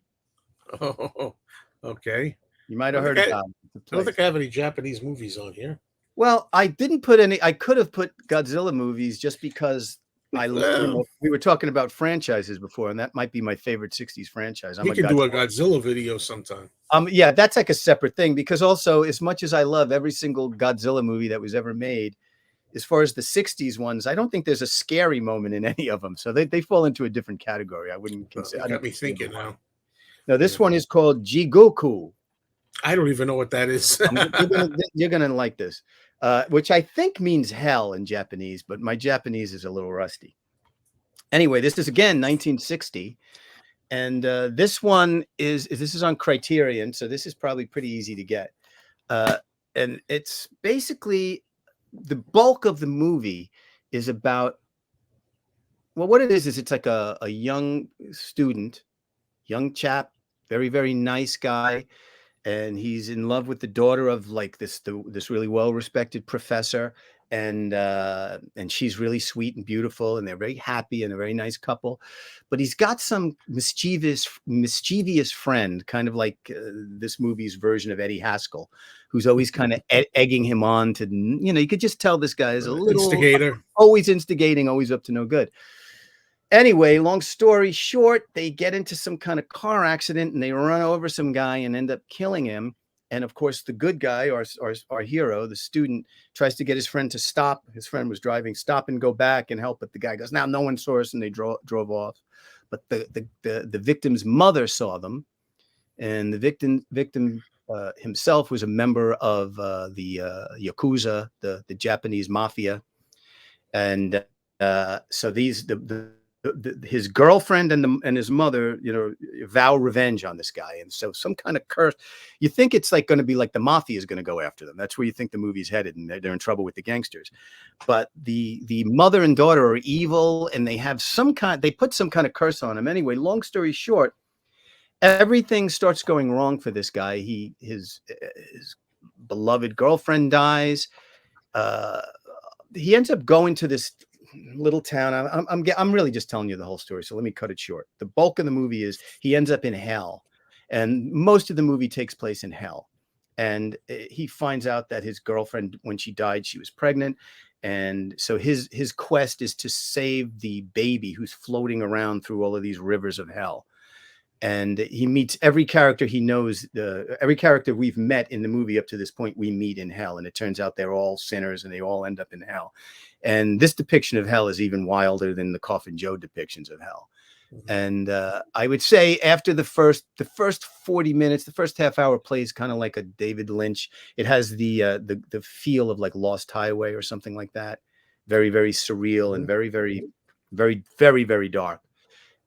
Oh, okay. You might have heard about it. I don't think I have any Japanese movies on here. Well, I didn't put any. I could have put Godzilla movies just because we were talking about franchises before, and that might be my favorite 60s franchise. We can do a Godzilla video sometime. Yeah, that's like a separate thing because also, as much as I love every single Godzilla movie that was ever made, as far as the 60s ones, I don't think there's a scary moment in any of them. So they fall into a different category. I wouldn't consider. Got me thinking now. No, this one is called Jigoku. I don't even know what that is. You're gonna like this, which I think means hell in Japanese, but my Japanese is a little rusty. Anyway, this is again 1960, and this one is on Criterion, so this is probably pretty easy to get. And it's basically the bulk of the movie is about. Well, what it is it's like a young student, young chap, very, very nice guy. And he's in love with the daughter of like this really well-respected professor. and she's really sweet and beautiful, and they're very happy and a very nice couple. But he's got some mischievous friend, kind of like this movie's version of Eddie Haskell, who's always kind of egging him on to, you could just tell this guy is a little instigator, always instigating, always up to no good. Anyway, long story short, they get into some kind of car accident and they run over some guy and end up killing him. And of course, the good guy, our hero, the student, tries to get his friend to stop. His friend was driving, stop and go back and help. But the guy goes, "Now, no one saw us," and they drove off. But the victim's mother saw them, and the victim himself was a member of the Yakuza, the Japanese mafia, and so his girlfriend and his mother, vow revenge on this guy. And so some kind of curse, you think it's like going to be like the mafia is going to go after them. That's where you think the movie's headed, and they're in trouble with the gangsters. But the mother and daughter are evil, and they put some kind of curse on him. Anyway, long story short, everything starts going wrong for this guy. His beloved girlfriend dies. He ends up going to this little town. I'm really just telling you the whole story, so let me cut it short. The bulk of the movie is he ends up in hell, and most of the movie takes place in hell. And he finds out that his girlfriend, when she died, she was pregnant, and so his quest is to save the baby who's floating around through all of these rivers of hell. And he meets every character he knows. Every character we've met in the movie up to this point, we meet in hell. And it turns out they're all sinners and they all end up in hell. And this depiction of hell is even wilder than the Coffin Joe depictions of hell. And I would say after the first 40 minutes, the first half hour plays kind of like a David Lynch. It has the feel of like Lost Highway or something like that. Very, very surreal and very, very, very, very, very dark.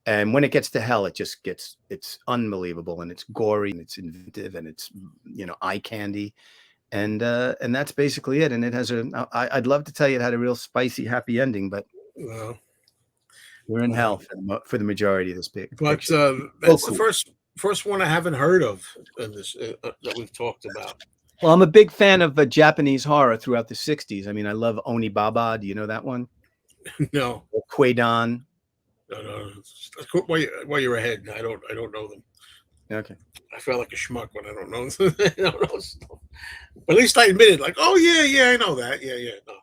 And when it gets to hell, it's unbelievable, and it's gory and it's inventive and it's, eye candy. And that's basically it. And it has I'd love to tell you it had a real spicy, happy ending, but we're in hell for the majority of this but that's the first one I haven't heard of in this that we've talked about. Well, I'm a big fan of Japanese horror throughout the 60s. I mean, I love Onibaba. Do you know that one? No. Or Quaidan. No. While you're ahead, I don't know them. Okay. I feel like a schmuck when I don't know. I don't know stuff. But at least I admitted, like, oh yeah, I know that. Yeah. No,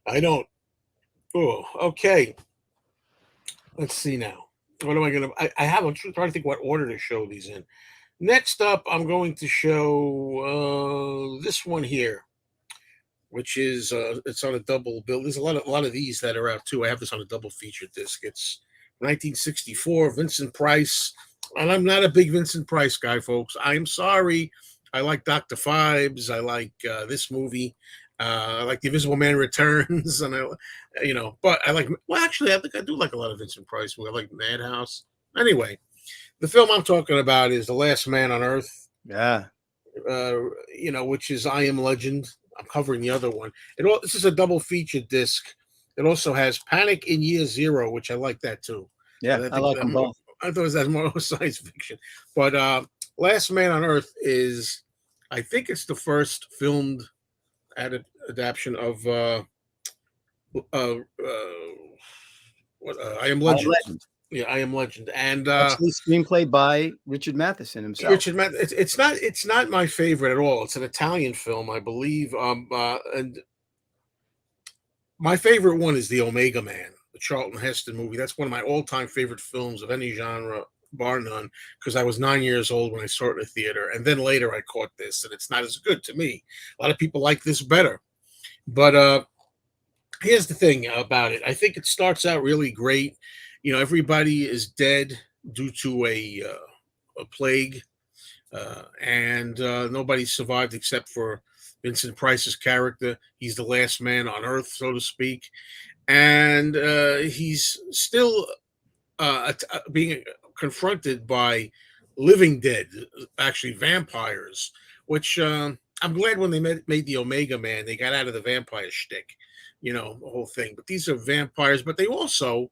I don't. Oh, okay. Let's see now. What am I gonna? I'm trying to think what order to show these in. Next up, I'm going to show this one here, which is it's on a double bill. There's a lot of these that are out too. I have this on a double feature disc. It's 1964, Vincent Price, and I'm not a big Vincent Price guy, folks. I'm sorry. I like Dr. Phibes. I like this movie. I like The Invisible Man Returns, and but I like. Well, actually, I think I do like a lot of Vincent Price. I like Madhouse. Anyway, the film I'm talking about is The Last Man on Earth. Yeah. Which is I Am Legend. I'm covering the other one. This is a double feature disc. It also has Panic in Year Zero, which I like that too. Yeah, I like them both. I thought that's more science fiction. But Last Man on Earth is, I think it's the first filmed adaptation of I Am Legend. Yeah, I Am Legend, and actually screenplay by Richard Matheson himself. It's not my favorite at all. It's an Italian film, I believe. And my favorite one is The Omega Man, the Charlton Heston movie. That's one of my all-time favorite films of any genre, bar none, because I was 9 years old when I saw it in the theater, and then later I caught this, and it's not as good to me. A lot of people like this better, but here's the thing about it. I think it starts out really great. Everybody is dead due to a plague, and nobody survived except for Vincent Price's character. He's the last man on Earth, so to speak, and he's still being confronted by living dead, actually vampires. Which I'm glad when they made the Omega Man, they got out of the vampire shtick, the whole thing. But these are vampires, but they also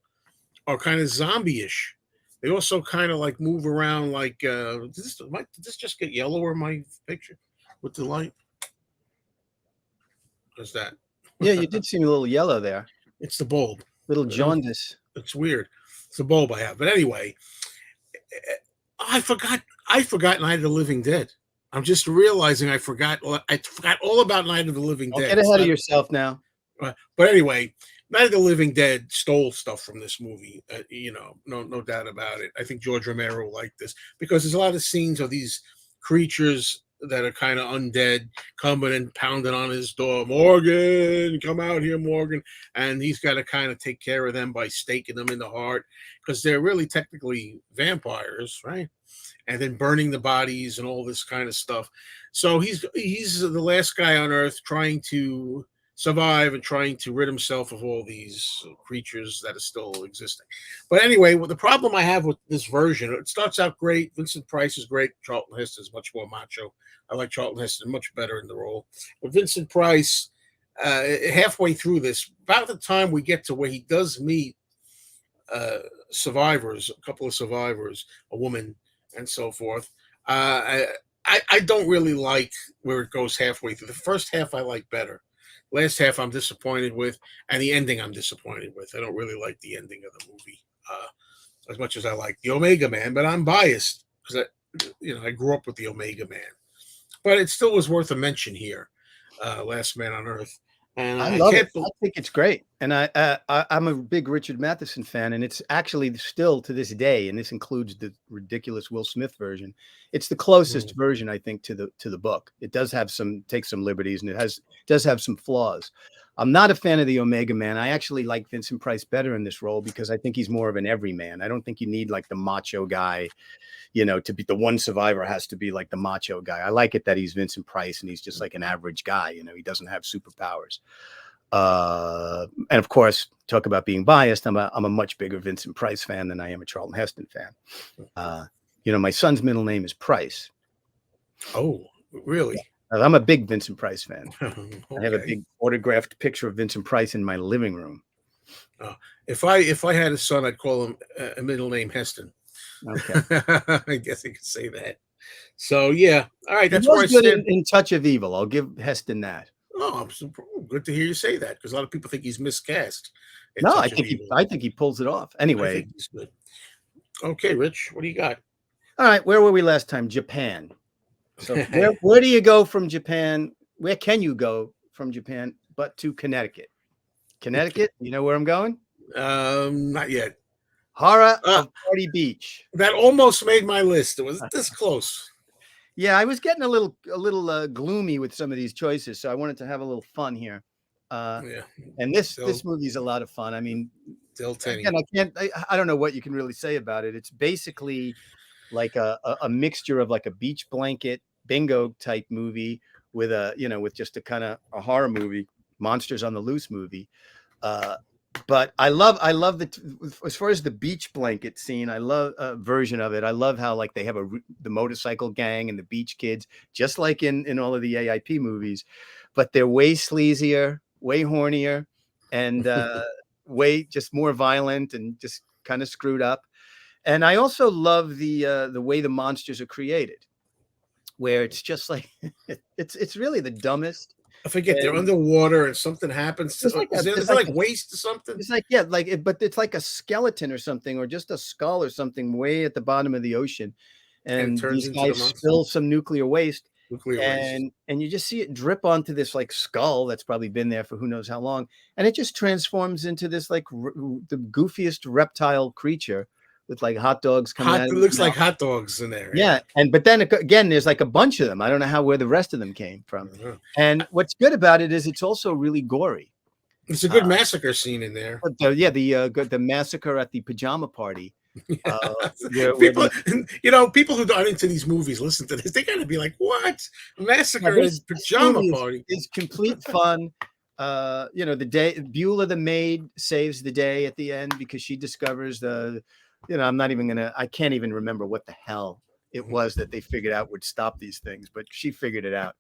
are kind of zombie-ish. They also kind of like move around like did this just get yellower in my picture with the light? What's that? Yeah, you did seem a little yellow there. It's the bulb. Little You know? jaundice. It's weird. It's the bulb I have. But anyway, I forgot. I forgot Night of the Living Dead. I'm just realizing I forgot. I forgot all about Night of the Living Don't Dead. get It's ahead of not. yourself now. But anyway, Night of the Living Dead stole stuff from this movie. No doubt about it. I think George Romero liked this because there's a lot of scenes of these creatures that are kind of undead coming and pounding on his door. Morgan, come out here, Morgan. And he's got to kind of take care of them by staking them in the heart because they're really technically vampires, right? And then burning the bodies and all this kind of stuff. So he's the last guy on Earth trying to survive and trying to rid himself of all these creatures that are still existing. But anyway, the problem I have with this version, it starts out great. Vincent Price is great. Charlton Heston is much more macho. I like Charlton Heston much better in the role. But Vincent Price, halfway through this, about the time we get to where he does meet survivors, a couple of survivors, a woman, and so forth. I don't really like where it goes halfway through. The first half I like better. Last half I'm disappointed with, and the ending I'm disappointed with. I don't really like the ending of the movie as much as I like the Omega Man, but I'm biased because I grew up with the Omega Man. But it still was worth a mention here. Last Man on Earth, and I I love it. can't. I think it's great, and I'm a big Richard Matheson fan, and it's actually still to this day, and this includes the ridiculous Will Smith version. It's the closest version, I think, to the book. It does have take some liberties, and does have some flaws. I'm not a fan of the Omega Man. I actually like Vincent Price better in this role because I think he's more of an everyman. I don't think you need like the macho guy, to be the one survivor has to be like the macho guy. I like it that he's Vincent Price and he's just like an average guy. He doesn't have superpowers. And of course, talk about being biased. I'm a much bigger Vincent Price fan than I am a Charlton Heston fan. My son's middle name is Price. Oh, really? I'm a big Vincent Price fan. Okay. I have a big autographed picture of Vincent Price in my living room. If I had a son, I'd call him a middle name Heston. Okay. I guess I could say that. So yeah, all right. That's He where was I good stand. in Touch of Evil. I'll give Heston that. Oh, good to hear you say that because a lot of people think he's miscast. In No, Touch of Evil. I think he pulls it off. I Anyway, think he's good. Okay, Rich, what do you got? all right. Where were we last time? Japan. So where do you go from Japan? Where can you go from Japan but to Connecticut? Connecticut, you know where I'm going? Not yet. Horror of Party Beach. That almost made my list. It was this close. Yeah, I was getting a little gloomy with some of these choices, so I wanted to have a little fun here. Yeah. And this movie is a lot of fun. I mean, again, I don't know what you can really say about it. It's basically like a mixture of like a beach blanket bingo type movie with with just a kind of a horror movie, monsters on the loose movie. But I love as far as the beach blanket scene, I love a version of it. I love how like they have the motorcycle gang and the beach kids, just like in all of the AIP movies, but they're way sleazier, way hornier, and way just more violent and just kind of screwed up. And I also love the way the monsters are created, where it's just like it's really the dumbest. I forget they're underwater and something happens. Is there like waste or something? It's like but it's like a skeleton or something, or just a skull or something way at the bottom of the ocean, and these guys spill some nuclear waste. And you just see it drip onto this like skull that's probably been there for who knows how long, and it just transforms into this like the goofiest reptile creature with like hot dogs coming out. It looks like hot dogs in there. Yeah, but then again, there's like a bunch of them. I don't know where the rest of them came from. And what's good about it is it's also really gory. It's a good massacre scene in there. The massacre at the pajama party. People who aren't into these movies listen to this. They got to be like, "What massacre at pajama party?" Is complete fun. The day Beulah the maid saves the day at the end because she discovers I can't even remember what the hell it was that they figured out would stop these things, but she figured it out.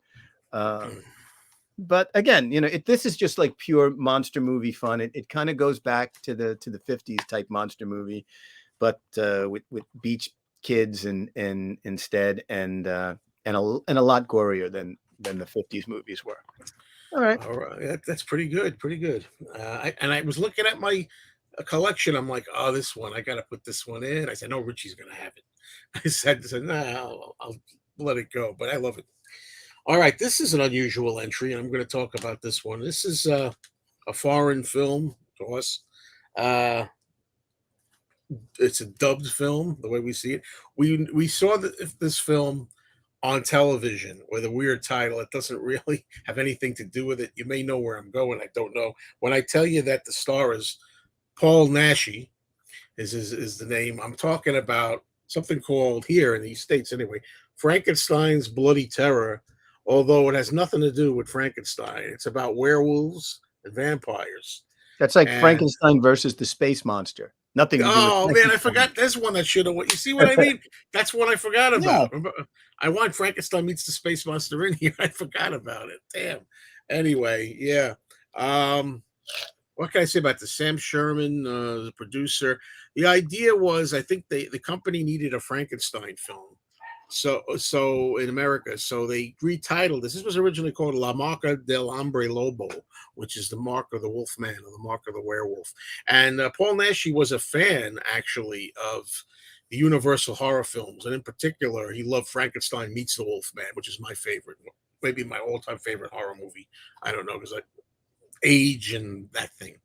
But again, this is just like pure monster movie fun. It kind of goes back to the 50s type monster movie, but with beach kids and instead and a lot gorier than the 50s movies were. All right. All right, that's pretty good, pretty good. I was looking at my collection. I'm like, oh, this one, I got to put this one in. I said, no, Richie's gonna have it. I said, nah, I'll let it go. But I love it. All right, this is an unusual entry, and I'm going to talk about this one. This is a foreign film to us. Uh, it's a dubbed film, the way we see it. We saw this film on television with a weird title. It doesn't really have anything to do with it. You may know where I'm going. I don't know. When I tell you that the star is Paul Naschy, is the name. I'm talking about something called here in these states anyway, Frankenstein's Bloody Terror. Although it has nothing to do with Frankenstein, it's about werewolves and vampires. That's like And Frankenstein versus the space monster. Nothing to do with oh man, I Frankenstein. forgot. There's one that should have. You see what I mean? That's one I forgot Yeah. about. I want Frankenstein meets the space monster in here. I forgot about it. Damn. Anyway, yeah. Um, what can I say about the Sam Sherman, the producer? The idea was, I think the company needed a Frankenstein film, so in America, so they retitled this. This was originally called La Marca del Hombre Lobo, which is the mark of the wolf man or the mark of the werewolf. And Paul Naschy was a fan actually of the Universal horror films, and in particular, he loved Frankenstein meets the Wolf Man, which is my favorite, maybe my all-time favorite horror movie. I don't know because I age and that thing.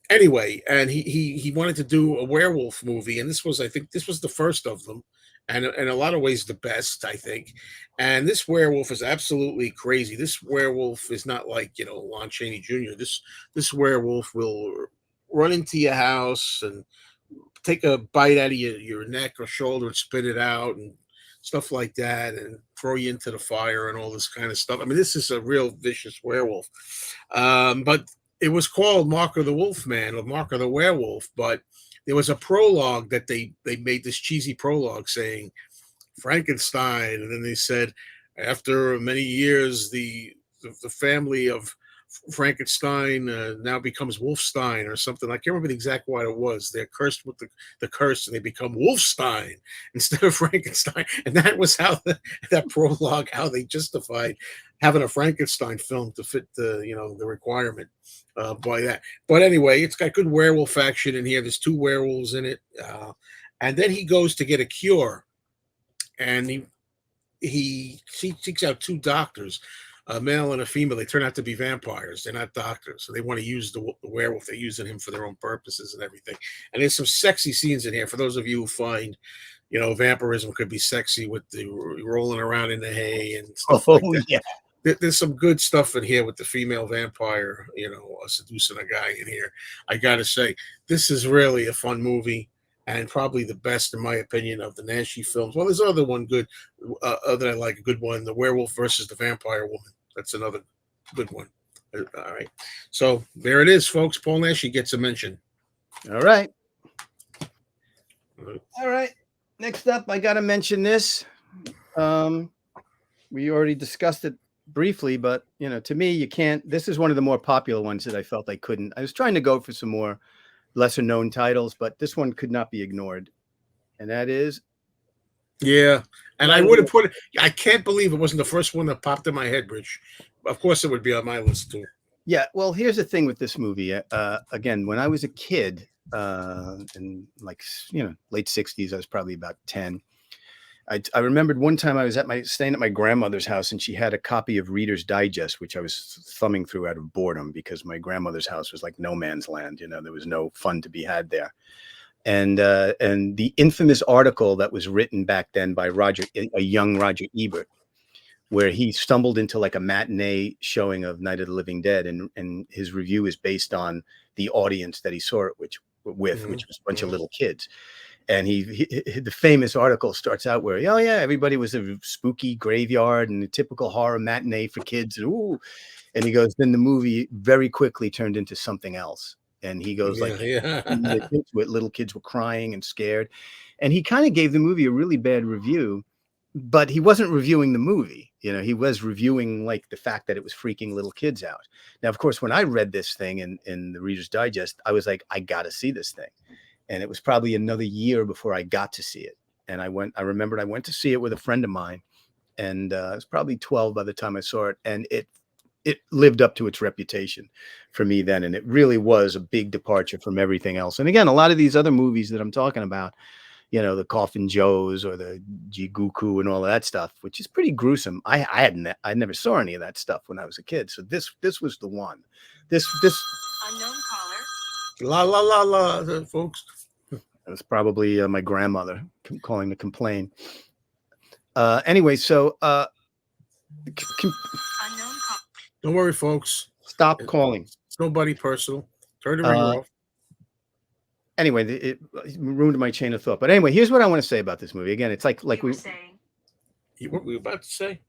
Anyway, and he wanted to do a werewolf movie, and this was, I think this was the first of them, and in a lot of ways the best, I think. And this werewolf is absolutely crazy. This werewolf is not like, Lon Chaney Jr. This werewolf will run into your house and take a bite out of your neck or shoulder and spit it out and stuff like that, and throw you into the fire and all this kind of stuff. I mean, this is a real vicious werewolf. But it was called Mark of the Wolfman or Mark of the Werewolf, but there was a prologue that they made this cheesy prologue saying Frankenstein, and then they said after many years the family of Frankenstein now becomes Wolfstein or something. I can't remember the exact what it was. They're cursed with the curse and they become Wolfstein instead of Frankenstein. And that was how that prologue, how they justified having a Frankenstein film to fit the requirement by that. But anyway, it's got good werewolf action in here. There's two werewolves in it. And then he goes to get a cure, and he seeks out two doctors, a male and a female. They turn out to be vampires. They're not doctors, so they want to use the werewolf. They're using him for their own purposes and everything. And there's some sexy scenes in here for those of you who find, vampirism could be sexy with the rolling around in the hay and stuff like that. Yeah. There's some good stuff in here with the female vampire, seducing a guy in here. I got to say, this is really a fun movie, and probably the best, in my opinion, of the Naschy films. Well, there's another one good that I like, a good one, The Werewolf versus the Vampire Woman. That's another good one. All right. So there it is, folks. Paul Naschy gets a mention. All right. All right. Next up, I got to mention this. We already discussed it briefly, but, to me, you can't. This is one of the more popular ones that I felt I couldn't. I was trying to go for some more lesser known titles, but this one could not be ignored. And that is. Yeah. And I would have put it. I can't believe it wasn't the first one that popped in my head, Rich. Of course, it would be on my list, too. Yeah. Well, here's the thing with this movie. Again, when I was a kid, in late 60s, I was probably about 10. I remembered one time I was staying at my grandmother's house, and she had a copy of Reader's Digest, which I was thumbing through out of boredom because my grandmother's house was like no man's land. There was no fun to be had there. And the infamous article that was written back then by a young Roger Ebert, where he stumbled into like a matinee showing of Night of the Living Dead, and his review is based on the audience that he saw it which was a bunch of little kids. And the famous article starts out where, oh yeah, everybody was a spooky graveyard and a typical horror matinee for kids. And he goes, then the movie very quickly turned into something else. And he goes little kids were crying and scared. And he kind of gave the movie a really bad review, but he wasn't reviewing the movie. He was reviewing like the fact that it was freaking little kids out. Now, of course, when I read this thing in the Reader's Digest, I was like, I got to see this thing. And it was probably another year before I got to see it. And I remembered I went to see it with a friend of mine, and I was probably 12 by the time I saw it. And it lived up to its reputation for me then, and it really was a big departure from everything else. And again, a lot of these other movies that I'm talking about, you know, the Coffin Joes or the Jigoku and all of that stuff, which is pretty gruesome. I never saw any of that stuff when I was a kid. So this was the one. This Unknown caller. La la la la, folks. it was probably my grandmother calling to complain. Anyway, so Unknown caller. Don't worry, folks. stop calling. It's nobody personal. Turn the ringer off. Anyway, it ruined my chain of thought. But anyway, here's what I want to say about this movie. Again, it's like You were we saying. What were we about to say?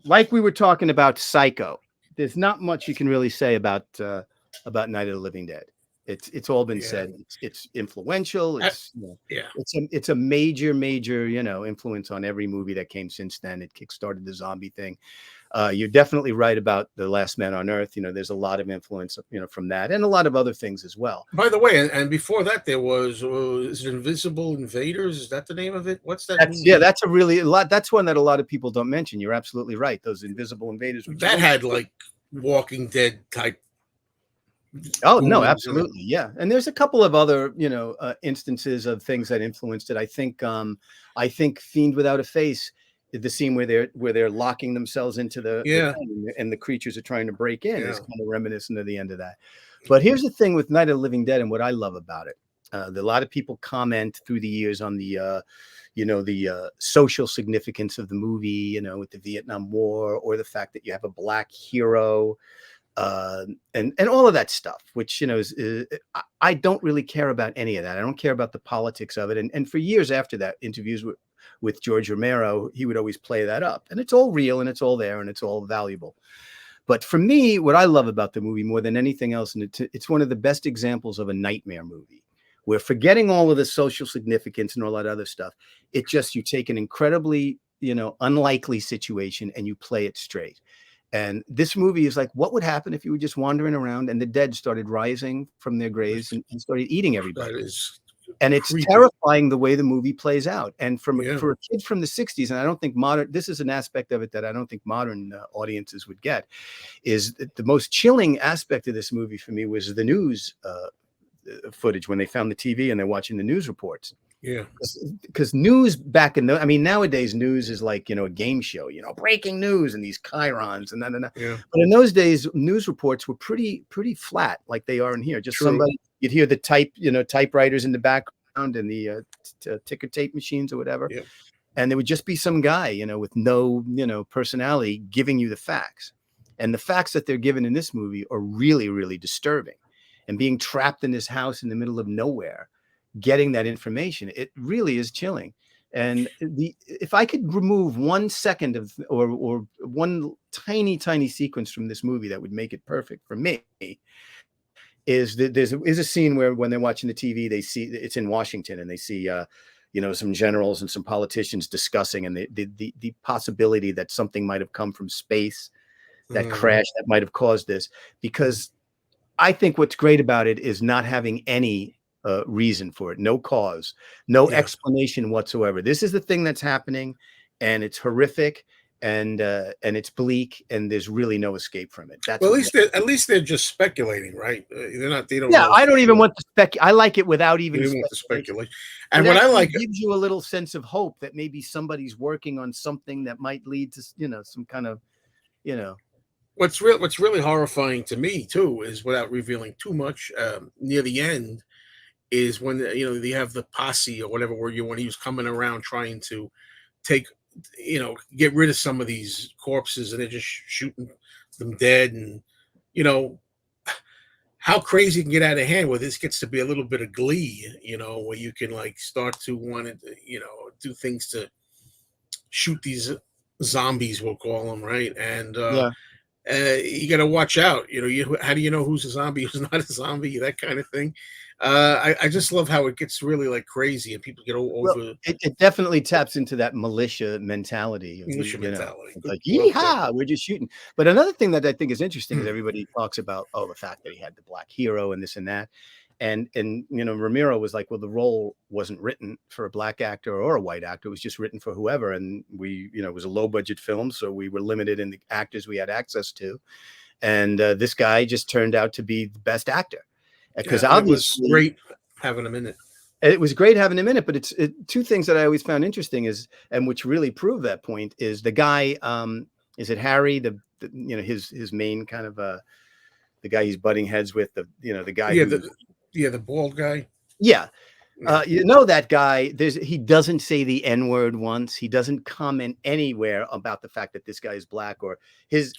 like we were talking about Psycho. There's not much you can really say about Night of the Living Dead. It's all been said. It's influential. It's it's a major influence on every movie that came since then. It kickstarted the zombie thing. You're definitely right about The Last Man on Earth. You know, there's a lot of influence, from that, and a lot of other things as well. By the way, and before that, there was is it Invisible Invaders? Is that the name of it? What's that? That's a really a lot. That's one that a lot of people don't mention. You're absolutely right. Those Invisible Invaders. That had like Walking Dead type. Oh no, absolutely, yeah. And there's a couple of other, instances of things that influenced it. I think Fiend Without a Face, the scene where they're locking themselves into the thing and the creatures are trying to break in is kind of reminiscent of the end of that. But here's the thing with Night of the Living Dead and what I love about it. A lot of people comment through the years on the social significance of the movie, with the Vietnam War, or the fact that you have a black hero. And all of that stuff, which I don't really care about any of that. I don't care about the politics of it. And for years after that, interviews with George Romero, he would always play that up, and it's all real and it's all there and it's all valuable. But for me, what I love about the movie more than anything else, and it's one of the best examples of a nightmare movie, where forgetting all of the social significance and all that other stuff, you take an incredibly unlikely situation and you play it straight. And this movie is like, what would happen if you were just wandering around and the dead started rising from their graves and started eating everybody? And it's creepy. Terrifying the way the movie plays out. And for a kid from the 60s, and I don't think this is an aspect of it that I don't think modern audiences would get, is that the most chilling aspect of this movie for me was the news footage when they found the TV and they're watching the news reports. Yeah, because news back in nowadays news is like a game show, breaking news and these chyrons and then. Yeah. But in those days, news reports were pretty flat, like they are in here. Just somebody, you'd hear the typewriters in the background and the ticker tape machines or whatever, and there would just be some guy, with no personality giving you the facts, and the facts that they're given in this movie are really, really disturbing, and being trapped in this house in the middle of nowhere. Getting that information, it really is chilling. And if I could remove 1 second of or one tiny sequence from this movie that would make it perfect for me, is that there's a scene where when they're watching the TV, they see it's in Washington and they see some generals and some politicians discussing and the possibility that something might have come from space, that crash that might have caused this. Because I think what's great about it is not having any reason for it, no cause, no explanation whatsoever. This is the thing that's happening, and it's horrific, and it's bleak, and there's really no escape from it. That's at least they're just speculating, right? They're not. They don't. Yeah, I don't even want to speculate. I like it without even speculation. And what I like gives you a little sense of hope that maybe somebody's working on something that might lead to some kind of What's really horrifying to me too is, without revealing too much, near the end, is when they have the posse or whatever, when he was coming around trying to take, get rid of some of these corpses, and they're just shooting them dead, and how crazy it can get out of hand, where this gets to be a little bit of glee, where you can like start to want to do things to shoot these zombies, we'll call them, right? And you got to watch out. How do you know who's a zombie, who's not a zombie, that kind of thing. I just love how it gets really like crazy and people get over. Well, it definitely taps into that militia mentality. Like, yeehaw, we're just shooting. But another thing that I think is interesting is everybody talks about, the fact that he had the black hero and this and that. And Ramiro was like, well, the role wasn't written for a black actor or a white actor. It was just written for whoever. And we, it was a low budget film, so we were limited in the actors we had access to. And this guy just turned out to be the best actor, because obviously it was great having him in it. It was great having him in it. But two things that I always found interesting and which really prove that point is the guy. Is it Harry? His main kind of the guy he's butting heads with, the guy. The bald guy. Yeah. That guy, he doesn't say the N-word once. He doesn't comment anywhere about the fact that this guy is black, or his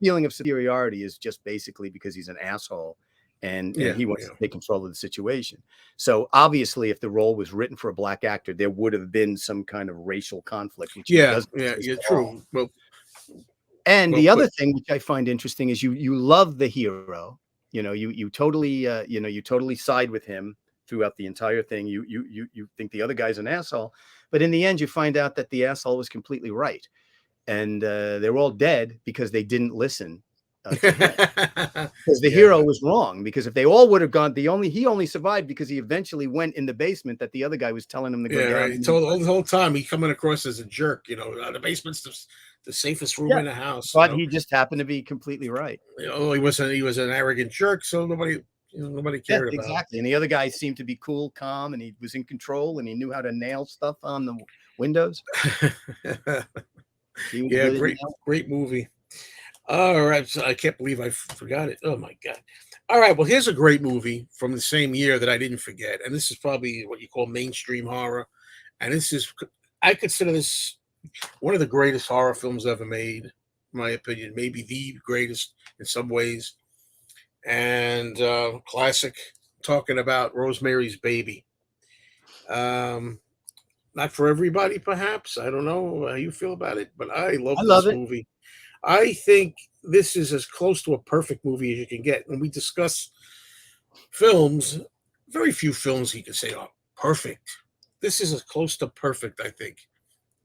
feeling of superiority is just basically because he's an asshole and he wants to take control of the situation. So obviously, if the role was written for a black actor, there would have been some kind of racial conflict. Which true. Well, and the other thing which I find interesting is you love the hero. You totally side with him throughout the entire thing. You think the other guy's an asshole, but in the end, you find out that the asshole was completely right, and they're all dead because they didn't listen. Because the hero was wrong. Because if they all would have gone, he only survived because he eventually went in the basement that the other guy was telling him to go down. He told the whole time he coming across as a jerk. The basement's the safest room in the house. But he just happened to be completely right. He was an arrogant jerk, so nobody cared about. Exactly. And the other guy seemed to be cool, calm, and he was in control, and he knew how to nail stuff on the windows. Great movie. All right, so I can't believe I forgot it. Oh my God. All right, well, here's a great movie from the same year that I didn't forget, and this is probably what you call mainstream horror, and I consider this one of the greatest horror films ever made, in my opinion, maybe the greatest in some ways, and classic. Talking about Rosemary's Baby. Not for everybody, perhaps. I don't know how you feel about it, but I love this movie. I think this is as close to a perfect movie as you can get. When we discuss films, very few films you can say are perfect. This is as close to perfect, I think,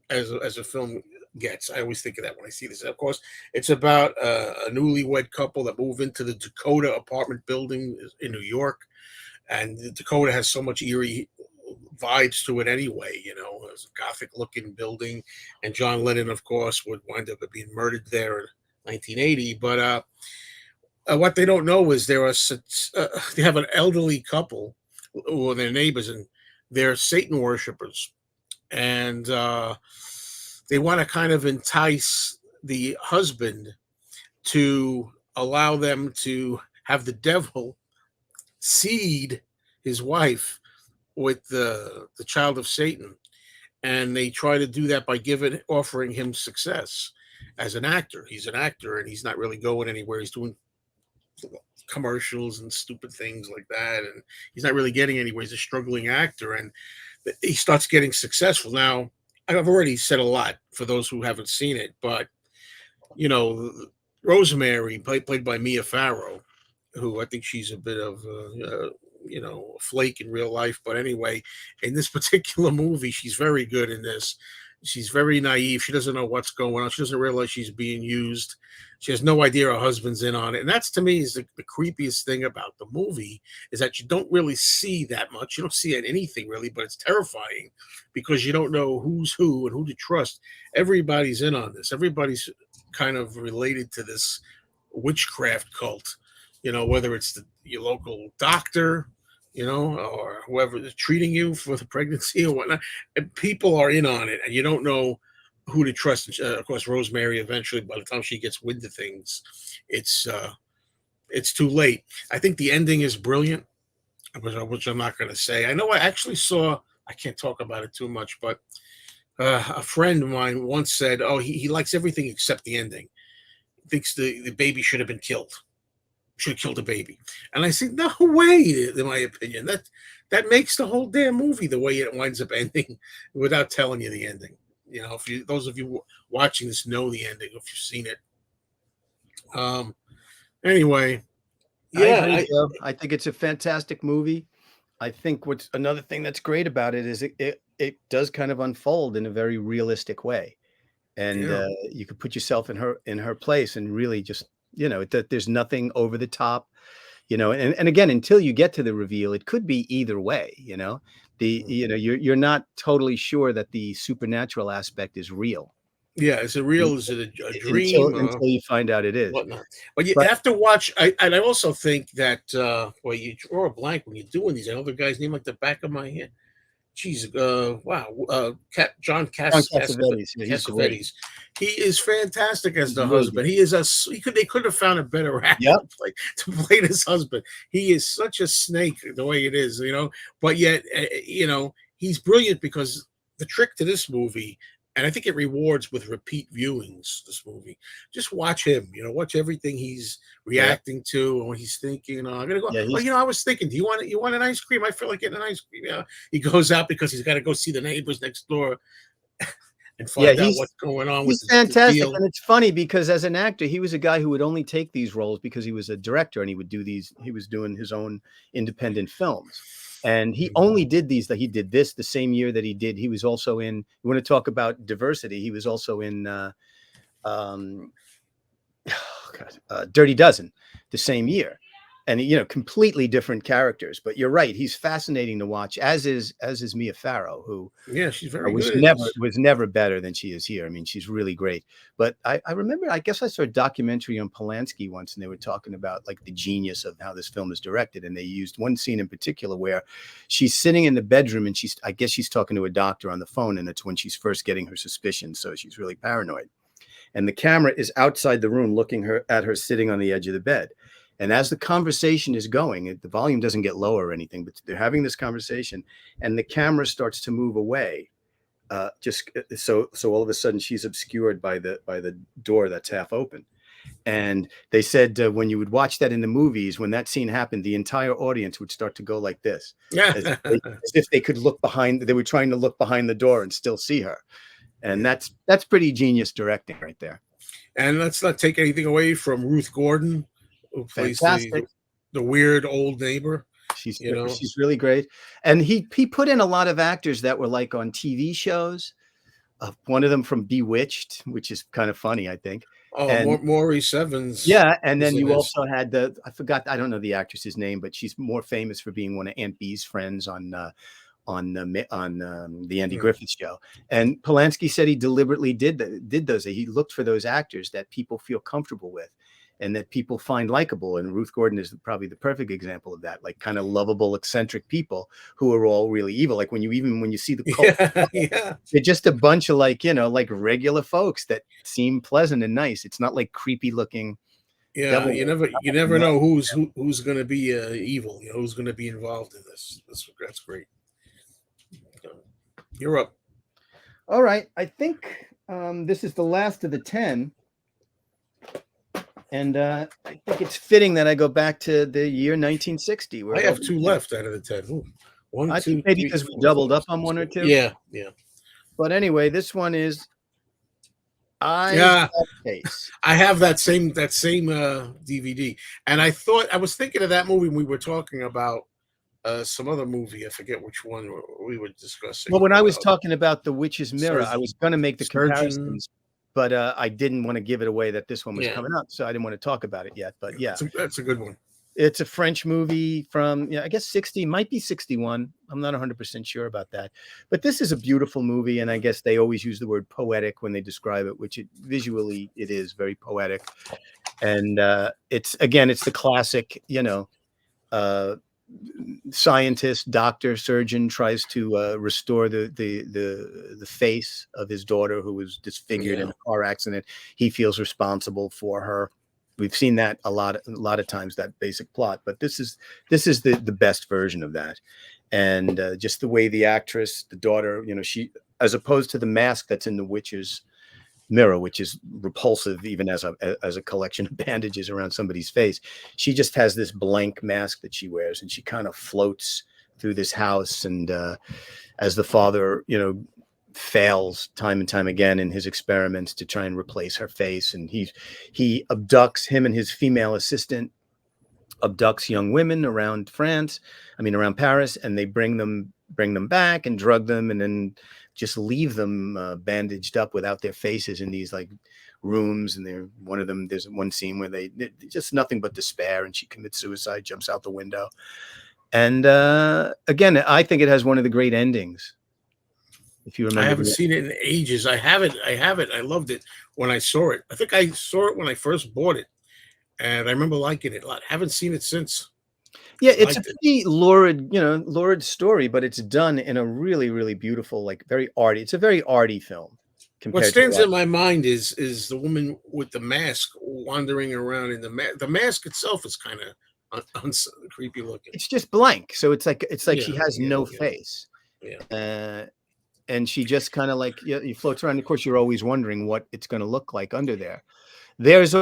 as a film gets. I always think of that when I see this. Of course, it's about a newlywed couple that move into the Dakota apartment building in New York, and the Dakota has so much eerie vibes to it anyway. It's a Gothic looking building, and John Lennon, of course, would wind up being murdered there in 1980. But what they don't know is they have an elderly couple who are their neighbors, and they're Satan worshipers, and they want to kind of entice the husband to allow them to have the devil seed his wife with the child of Satan, and they try to do that by offering him success as an actor. He's an actor, and he's not really going anywhere. He's doing commercials and stupid things like that, and he's not really getting anywhere. He's a struggling actor, and he starts getting successful. Now, I've already said a lot for those who haven't seen it, but Rosemary, played by Mia Farrow, who I think she's a bit of a flake in real life. But anyway, in this particular movie, she's very good in this. She's very naive. She doesn't know what's going on. She doesn't realize she's being used. She has no idea her husband's in on it. And that's, to me, is the creepiest thing about the movie, is that you don't really see that much. You don't see anything really, but it's terrifying because you don't know who's who and who to trust. Everybody's in on this. Everybody's kind of related to this witchcraft cult, whether it's your local doctor, or whoever is treating you for the pregnancy or whatnot. And people are in on it, and you don't know who to trust. Of course, Rosemary, eventually, by the time she gets wind of things, it's too late. I think the ending is brilliant, which I'm not going to say. I know I actually saw, I can't talk about it too much, but a friend of mine once said, he likes everything except the ending. He thinks the baby should have been killed. Should have killed a baby. And I said, no way, in my opinion. That makes the whole damn movie the way it winds up ending without telling you the ending. Those of you watching this know the ending if you've seen it. Anyway, I think it's a fantastic movie. I think what's another thing that's great about it is it does kind of unfold in a very realistic way, and you could put yourself in her place and really just there's nothing over the top. you know, and again, until you get to the reveal, it could be either way, you know. You know, you're not totally sure that the supernatural aspect is real Yeah, is it real? Is it a until dream? You find out it is. Whatnot. But you But have to watch. And I also think that well, you draw a blank when you're doing these. I know the guy's name like the back of my hand. Jeez, wow, John John Cassavetes, yeah, he's great. Cassavetes. He is fantastic as He's the really husband. good. He is they could have found a better actor Yep. to play this husband. He is such a snake the way it is, you know. But yet, you know, he's brilliant because the trick to this movie, and I think it rewards with repeat viewings. This movie, just watch him. You know, watch everything he's reacting to and what he's thinking. You know, I'm gonna go. Yeah, Well, you know, I was thinking, do you want an ice cream? I feel like getting an ice cream. Yeah, he goes out because he's got to go see the neighbors next door and yeah, find out what's going on with he's the fantastic, deal. and it's funny because as an actor, he was a guy who would only take these roles because he was a director and he would do these. He was doing his own independent films, and he only did these. That he did this the same year that he did. He was also in. You want to talk about diversity? He was also in um, Dirty Dozen the same year. And you know, completely different characters. But you're right; he's fascinating to watch. As is Mia Farrow, who Yeah, she's very was good. never better than she is here. I mean, she's really great. But I remember, I guess I saw a documentary on Polanski once, and they were talking about like the genius of how this film is directed. And they used one scene in particular where she's sitting in the bedroom, and I guess she's talking to a doctor on the phone, and it's when she's first getting her suspicions. So she's really paranoid. And the camera is outside the room looking at her sitting on the edge of the bed. And as the conversation is going, the volume doesn't get lower or anything, but they're having this conversation and the camera starts to move away. So all of a sudden she's obscured by the door that's half open. And they said when you would watch that in the movies, when that scene happened, the entire audience would start to go like this, Yeah, as if they could look behind. They were trying to look behind the door and still see her. And that's pretty genius directing right there. and let's not take anything away from Ruth Gordon, who plays Fantastic. the weird old neighbor. She's You know, she's really great. And he put in a lot of actors that were like on TV shows. One of them from Bewitched, which is kind of funny, I think. oh, And Maurice Evans. yeah, and is then in you this. also had I don't know the actress's name, but she's more famous for being one of Aunt Bee's friends on the Andy Griffith Show. And Polanski said he deliberately did those. He looked for those actors that people feel comfortable with and that people find likable. And Ruth Gordon is probably the perfect example of that, like kind of lovable, eccentric people who are all really evil. Like when you see the cult, Yeah. they're just a bunch of like regular folks that seem pleasant and nice. It's not like creepy looking. Yeah, Devil. you never know who's going to be evil. You know, who's going to be involved in this. That's great. You're up. All right, I think this is the last of the 10. And I think it's fitting that I go back to the year 1960. I have 2 left out of the 10. Ooh. One, I two, think maybe three, because we four, doubled five, up on one or two. Yeah. But anyway, this one is Yeah. Case. I have that same DVD, and I was thinking of that movie when we were talking about some other movie. I forget which one we were discussing. Well, when I was talking about The Witch's Mirror, I Surgeon- was going to make the Surgeon- comparisons, but I didn't want to give it away that this one was Yeah. coming up, so I didn't want to talk about it yet. But yeah, that's a good one. it's a French movie from, I guess 60, might be 61. I'm not 100% sure about that. But this is a beautiful movie, and I guess they always use the word poetic when they describe it, which visually it is very poetic. And it's the classic, scientist, doctor, surgeon tries to restore the face of his daughter who was disfigured in a car accident. He feels responsible for her. We've seen that a lot of times, that basic plot, but this is the best version of that. And just the way the actress, the daughter, she, as opposed to the mask that's in the witch's mirror, which is repulsive even as a collection of bandages around somebody's face, she just has this blank mask that she wears, and she kind of floats through this house. And as the father, fails time and time again in his experiments to try and replace her face, and he abducts, him and his female assistant abducts young women around Paris, and they bring them bring them back and drug them, and then just leave them bandaged up without their faces in these like rooms. And there's one scene where they just nothing but despair, and she commits suicide, jumps out the window. And again, I think it has one of the great endings. If you remember, I haven't seen it in ages. I have it. I loved it when I saw it. I think I saw it when I first bought it, and I remember liking it a lot. Haven't seen it since. Yeah, it's a pretty lurid story, but it's done in a really, really beautiful, like very arty. It's a very arty film. What stands in my mind is the woman with the mask wandering around in the mask. The mask itself is kind of creepy looking. It's just blank, so it's like she has no face. Yeah. And she just kind of like you floats around. Of course, you're always wondering what it's going to look like under there. There's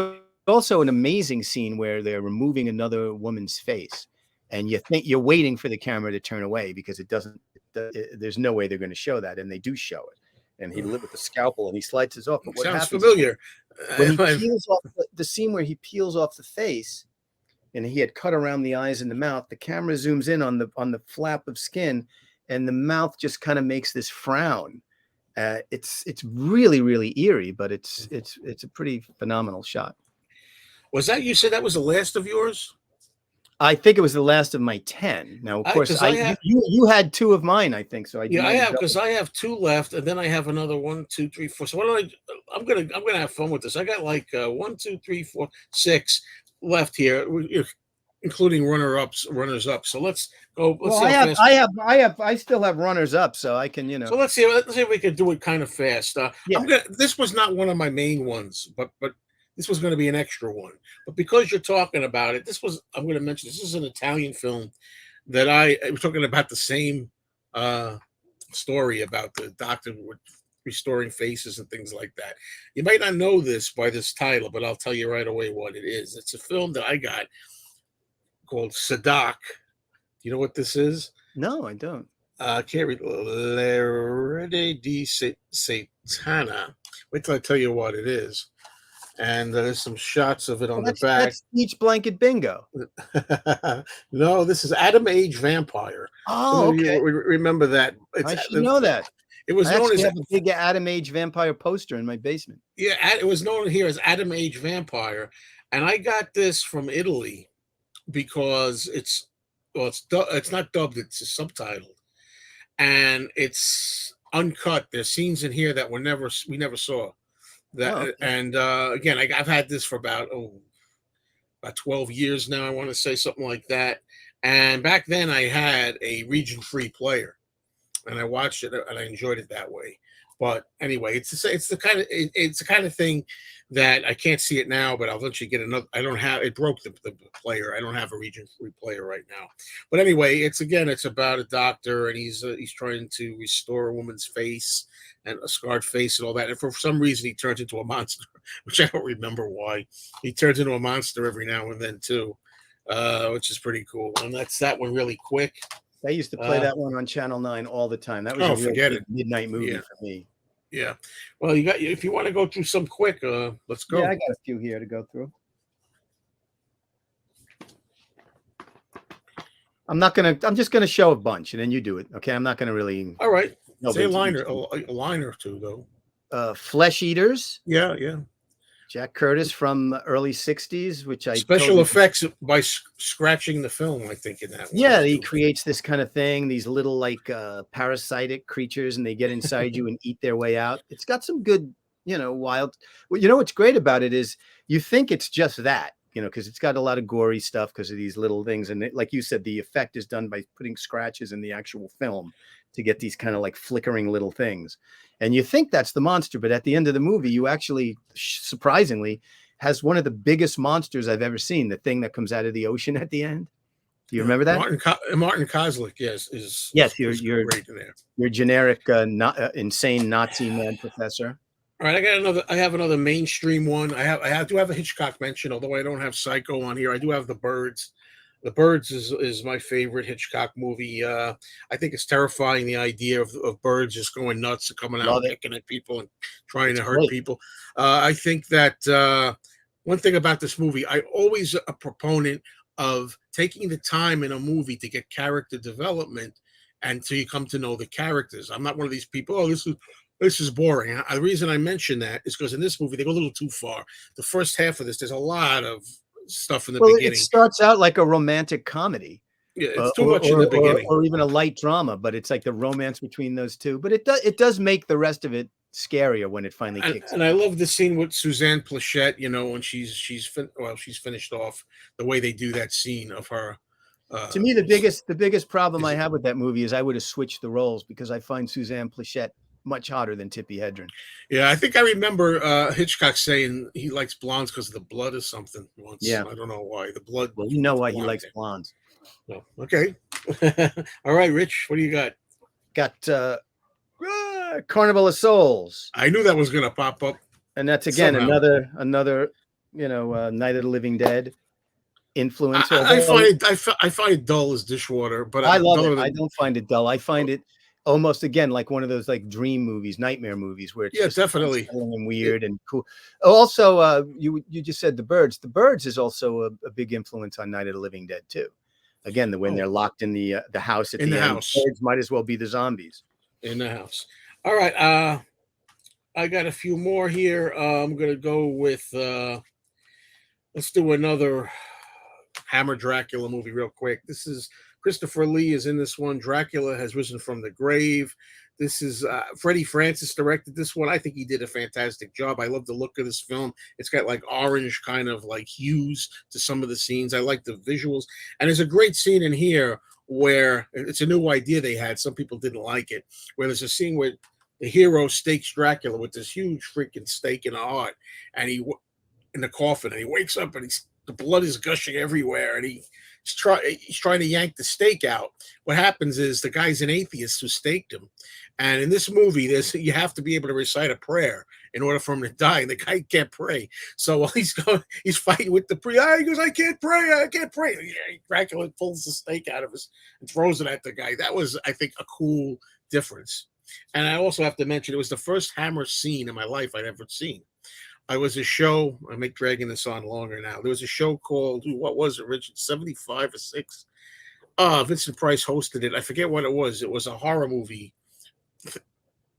also an amazing scene where they're removing another woman's face, and you think you're waiting for the camera to turn away because it doesn't. There's no way they're going to show that, and they do show it. And he lived with the scalpel, and he slides it off. But what Sounds happens familiar. when he peels off the scene where he peels off the face, and he had cut around the eyes and the mouth. The camera zooms in on the flap of skin, and the mouth just kind of makes this frown. It's really, really eerie, but it's a pretty phenomenal shot. Was that, you said that was the last of yours? I think it was the last of my 10. Now, of course, you had 2 of mine, I think. So I have, because I have 2 left, and then I have another 1, 2, 3, 4. So what do I'm gonna have fun with this. I got like 1, 2, 3, 4, 6 left here, including runners up. So let's go. Let's I still have runners up, so I can, So let's see if we can do it kind of fast. Yeah. This was not one of my main ones, but this was going to be an extra one. But because you're talking about it, I'm going to mention this is an Italian film that we're talking about the same story about the doctor restoring faces and things like that. You might not know this by this title, but I'll tell you right away what it is. It's a film that I got called Sadak. Do you know what this is? No, I don't. Can't read. L'erede di Satana. Wait till I tell you what it is. And there's some shots of it on the back. That's Beach Blanket Bingo. No, this is Adam Age Vampire. Oh, okay. Remember that. I should know that. It was known as a big Adam Age Vampire poster in my basement. Yeah, it was known here as Adam Age Vampire. And I got this from Italy because it's not dubbed, it's subtitled. And it's uncut. There's scenes in here that we never saw. And again, I've had this for about 12 years now. I want to say something like that. And back then, I had a region-free player, and I watched it and I enjoyed it that way. But anyway, it's the kind of thing that I can't see it now, but I'll eventually get another. I don't have it. Broke the player. I don't have a region-free player right now. But anyway, it's about a doctor, and he's trying to restore a woman's face and a scarred face and all that. And for some reason, he turns into a monster, which I don't remember why. He turns into a monster every now and then too, which is pretty cool. And that's that one really quick. I used to play that one on Channel 9 all the time. That was a midnight movie for me. Yeah. Well, if you want to go through some quick, let's go. Yeah, I got a few here to go through. I'm just gonna show a bunch and then you do it. Okay. I'm not gonna really. All right. Say a line or two though. Flesh Eaters. Yeah. Jack Curtis from early 60s, which special effects by scratching the film, I think, in that one. Yeah, he creates this kind of thing, these little like parasitic creatures, and they get inside you and eat their way out. It's got some good, wild. Well, what's great about it is you think it's just that, because it's got a lot of gory stuff because of these little things. And like you said, the effect is done by putting scratches in the actual film to get these kind of like flickering little things. And you think that's the monster, but at the end of the movie, you actually, surprisingly, has one of the biggest monsters I've ever seen. The thing that comes out of the ocean at the end. Do you remember that? Martin Kozlik, yes, is your great in there. Your generic, insane Nazi mad professor. All right, I have another mainstream one. I do have a Hitchcock mention, although I don't have Psycho on here. I do have The Birds. The Birds is my favorite Hitchcock movie. I think it's terrifying, the idea of birds just going nuts and coming out and picking at people and trying to hurt people. I think that one thing about this movie, I'm always a proponent of taking the time in a movie to get character development and so you come to know the characters. I'm not one of these people. Oh, this is boring. The reason I mention that is because in this movie they go a little too far. The first half of this, there's a lot of stuff in the Well, it beginning. starts out like a romantic comedy. Yeah, it's too much in the beginning, or even a light drama, but it's like the romance between those two. But it does make the rest of it scarier when it finally kicks in. And I love the scene with Suzanne Plachette. You know, when she's finished off, the way they do that scene of her. To me, the biggest problem I have with that movie is I would have switched the roles because I find Suzanne Plachette much hotter than Tippi Hedren. Yeah, I think I remember Hitchcock saying he likes blondes because of the blood or something once. Yeah. I don't know why. The blood. Well, you know why he likes blondes. No. Okay. All right, Rich, what do you got? Got Carnival of Souls. I knew that was going to pop up. And that's, again, somehow. another Night of the Living Dead influence. I find it dull as dishwater, but I love it. I don't find it dull. I find it almost, again, like one of those like dream movies, nightmare movies, where it's just definitely and weird and cool. Also, you just said The Birds. The Birds is also a big influence on Night of the Living Dead too. Again, when they're locked in the house at the end, house. Birds might as well be the zombies in the house. All right, I got a few more here. I'm gonna go with let's do another Hammer Dracula movie real quick. This is Christopher Lee is in this one. Dracula has risen from the grave. This is Freddie Francis directed this one. I think he did a fantastic job. I love the look of this film. It's got like orange kind of like hues to some of the scenes. I like the visuals. And there's a great scene in here where it's a new idea they had. Some people didn't like it. Where there's a scene where the hero stakes Dracula with this huge freaking stake in the heart, and he in the coffin, and he wakes up and the blood is gushing everywhere, and he's trying to yank the stake out. What happens is the guy's an atheist who staked him, and in this movie, you have to be able to recite a prayer in order for him to die, and the guy can't pray. So while he's fighting with the priest, he goes, "I can't pray." Dracula pulls the stake out of us and throws it at the guy. That was, I think, a cool difference. And I also have to mention, it was the first Hammer scene in my life I'd ever seen. I was a show, I make dragging this on longer now. There was a show called, what was it, Richard? 75 or 6? Vincent Price hosted it. I forget what it was. It was a horror movie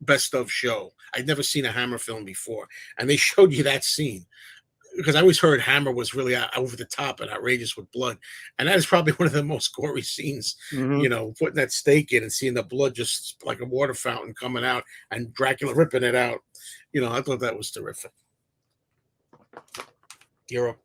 best of show. I'd never seen a Hammer film before. And they showed you that scene. Because I always heard Hammer was really over the top and outrageous with blood. And that is probably one of the most gory scenes, putting that stake in and seeing the blood just like a water fountain coming out and Dracula ripping it out. I thought that was terrific. You're up.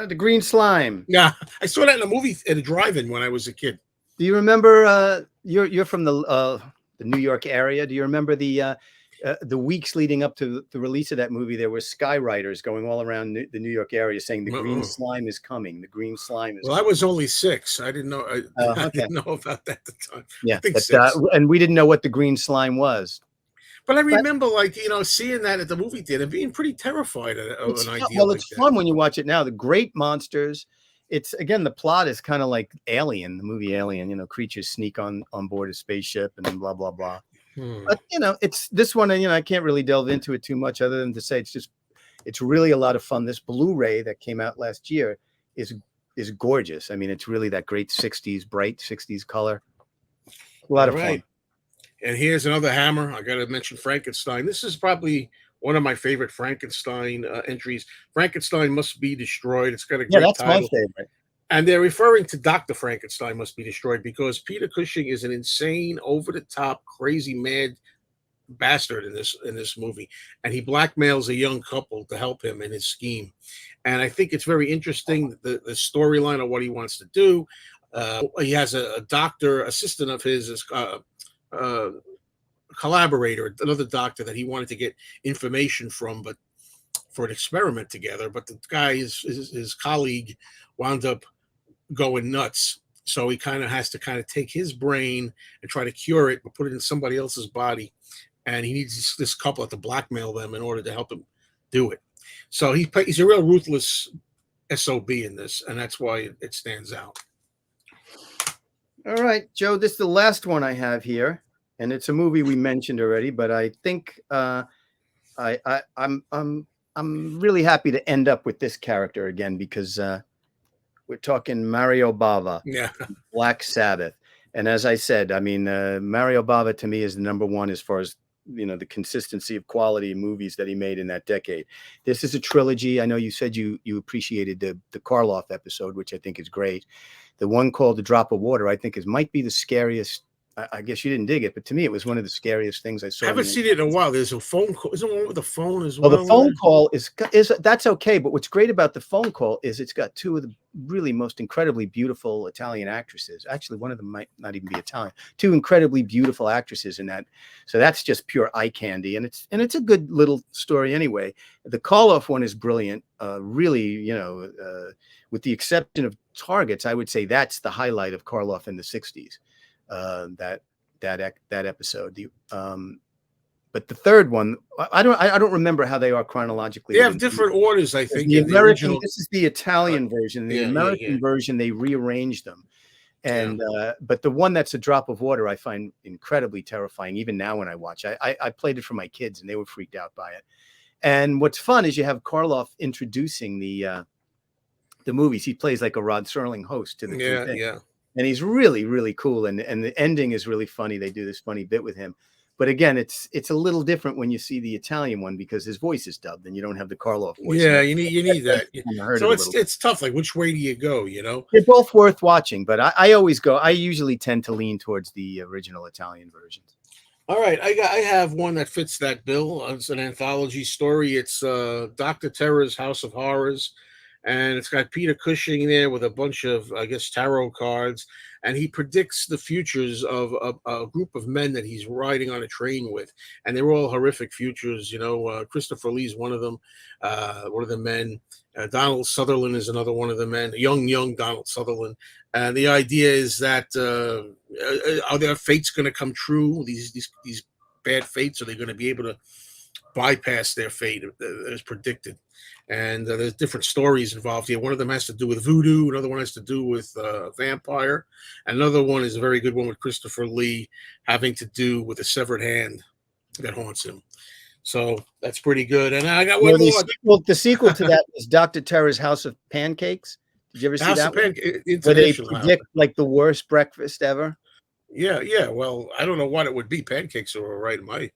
The Green Slime. Yeah, I saw that in a movie at a drive-in when I was a kid. Do you remember? You're from the New York area. Do you remember the weeks leading up to the release of that movie? There were skywriters going all around the New York area saying the Green Slime is coming. The Green Slime is. Well, coming. I was only 6. I didn't know. I didn't know about that at the time. Yeah, I think 6. And we didn't know what the Green Slime was. But I remember, seeing that at the movie theater, being pretty terrified of an idea. Well, it's fun when you watch it now. The great monsters. It's, again, the plot is kind of like Alien, the movie Alien. Creatures sneak on board a spaceship and then blah blah blah. But it's this one, and I can't really delve into it too much, other than to say it's really a lot of fun. This Blu-ray that came out last year is gorgeous. I mean, it's really that great bright 60s color. A lot of fun. And here's another Hammer. I got to mention Frankenstein. This is probably one of my favorite Frankenstein entries. Frankenstein Must Be Destroyed. It's got a great that's title. My favorite. And they're referring to Dr. Frankenstein Must Be Destroyed because Peter Cushing is an insane, over-the-top, crazy, mad bastard in this movie. And he blackmails a young couple to help him in his scheme. And I think it's very interesting, the storyline of what he wants to do. He has a doctor, assistant of his, collaborator, another doctor that he wanted to get information from, but for an experiment together. But the guy, his colleague, wound up going nuts. So he kind of has to take his brain and try to cure it, but put it in somebody else's body. And he needs this couple to blackmail them in order to help him do it. So he's a real ruthless SOB in this, and that's why it stands out. All right, Joe, this is the last one I have here, and it's a movie we mentioned already, but I think I'm really happy to end up with this character again because we're talking Mario Bava, yeah, Black Sabbath. And as I said, I mean, Mario Bava to me is the number one as far as, the consistency of quality in movies that he made in that decade. This is a trilogy. I know you said you appreciated the Karloff episode, which I think is great. The one called The Drop of Water, I think might be the scariest. I guess you didn't dig it, but to me, it was one of the scariest things I saw. I haven't seen it in a while. There's a phone call. Isn't one with the phone as Well, well? the phone call is that's okay, but what's great about the phone call is it's got two of the really most incredibly beautiful Italian actresses. Actually, one of them might not even be Italian. Two incredibly beautiful actresses in that. So that's just pure eye candy, and it's a good little story anyway. The Karloff one is brilliant. Really, with the exception of Targets, I would say that's the highlight of Karloff in the '60s. That episode. But the third one, I don't remember how they are chronologically. They have different orders, I think. The in American, original. this is the Italian version. The American version, they rearranged them. And but the one that's A Drop of Water, I find incredibly terrifying. Even now when I watch, I played it for my kids and they were freaked out by it. And what's fun is you have Karloff introducing the movies. He plays like a Rod Serling host to the two things. And he's really, really cool. And the ending is really funny. They do this funny bit with him. But again, it's a little different when you see the Italian one because his voice is dubbed and you don't have the Karloff voice. Yeah, you need that. So it's tough. Like, which way do you go? They're both worth watching, but I always go. I usually tend to lean towards the original Italian versions. All right, I have one that fits that bill. It's an anthology story. It's Dr. Terror's House of Horrors. And it's got Peter Cushing there with a bunch of, I guess, tarot cards. And he predicts the futures of a group of men that he's riding on a train with. And they're all horrific futures. Christopher Lee's one of them, one of the men. Donald Sutherland is another one of the men, young Donald Sutherland. And the idea is that are their fates going to come true? These bad fates, are they going to be able to bypass their fate as predicted? And there's different stories involved here. One of them has to do with voodoo. Another one has to do with vampire. Another one is a very good one with Christopher Lee having to do with a severed hand that haunts him. So that's pretty good. And I got one more. The sequel to that is Dr. Terror's House of Pancakes. Did you ever see that one? Where they predict like the worst breakfast ever? Yeah. Well, I don't know what it would be. Pancakes are all right in my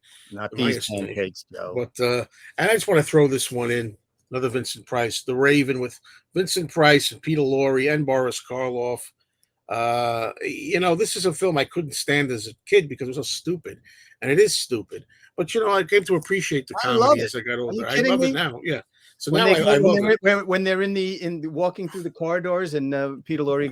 pancakes, Joe. But and I just want to throw this one in. Another Vincent Price, The Raven, with Vincent Price and Peter Lorre and Boris Karloff. This is a film I couldn't stand as a kid because it was so stupid, and it is stupid. But I came to appreciate the comedy as I got older. I love it now. Yeah. So now I love it. When they're in walking through the corridors and Peter Lorre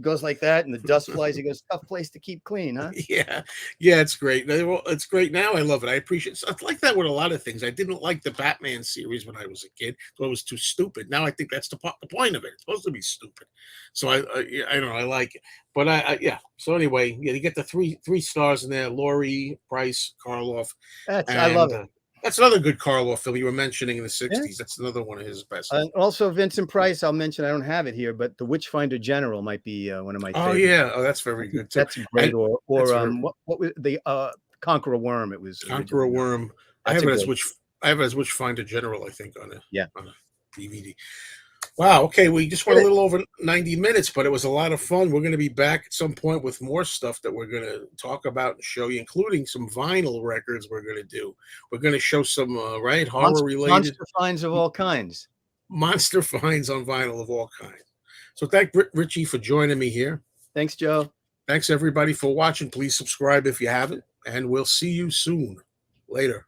goes like that and the dust flies, he goes, tough place to keep clean, huh? Yeah, it's great. It's great now. I love it. I appreciate it. It's like that with a lot of things. I didn't like the Batman series when I was a kid. So it was too stupid. Now I think that's the point of it. It's supposed to be stupid. So I don't know. I like it. But So anyway, you get the three stars in there: Lorre, Price, Karloff. I love it. That's another good Karloff film you were mentioning in the 60s. Yeah. That's another one of his best. Also, Vincent Price, I'll mention, I don't have it here, but The Witchfinder General might be one of my favorites. Oh, yeah. Oh, that's very good, too. That's great. What was the Conquer a Worm? It was Conquer a Worm. I have it as Witchfinder General, I think, on a DVD. Wow. Okay. We just went a little over 90 minutes, but it was a lot of fun. We're going to be back at some point with more stuff that we're going to talk about and show you, including some vinyl records we're going to do. We're going to show some, horror-related. Monster finds of all kinds. Monster finds on vinyl of all kinds. So thank Richie for joining me here. Thanks, Joe. Thanks, everybody, for watching. Please subscribe if you haven't, and we'll see you soon. Later.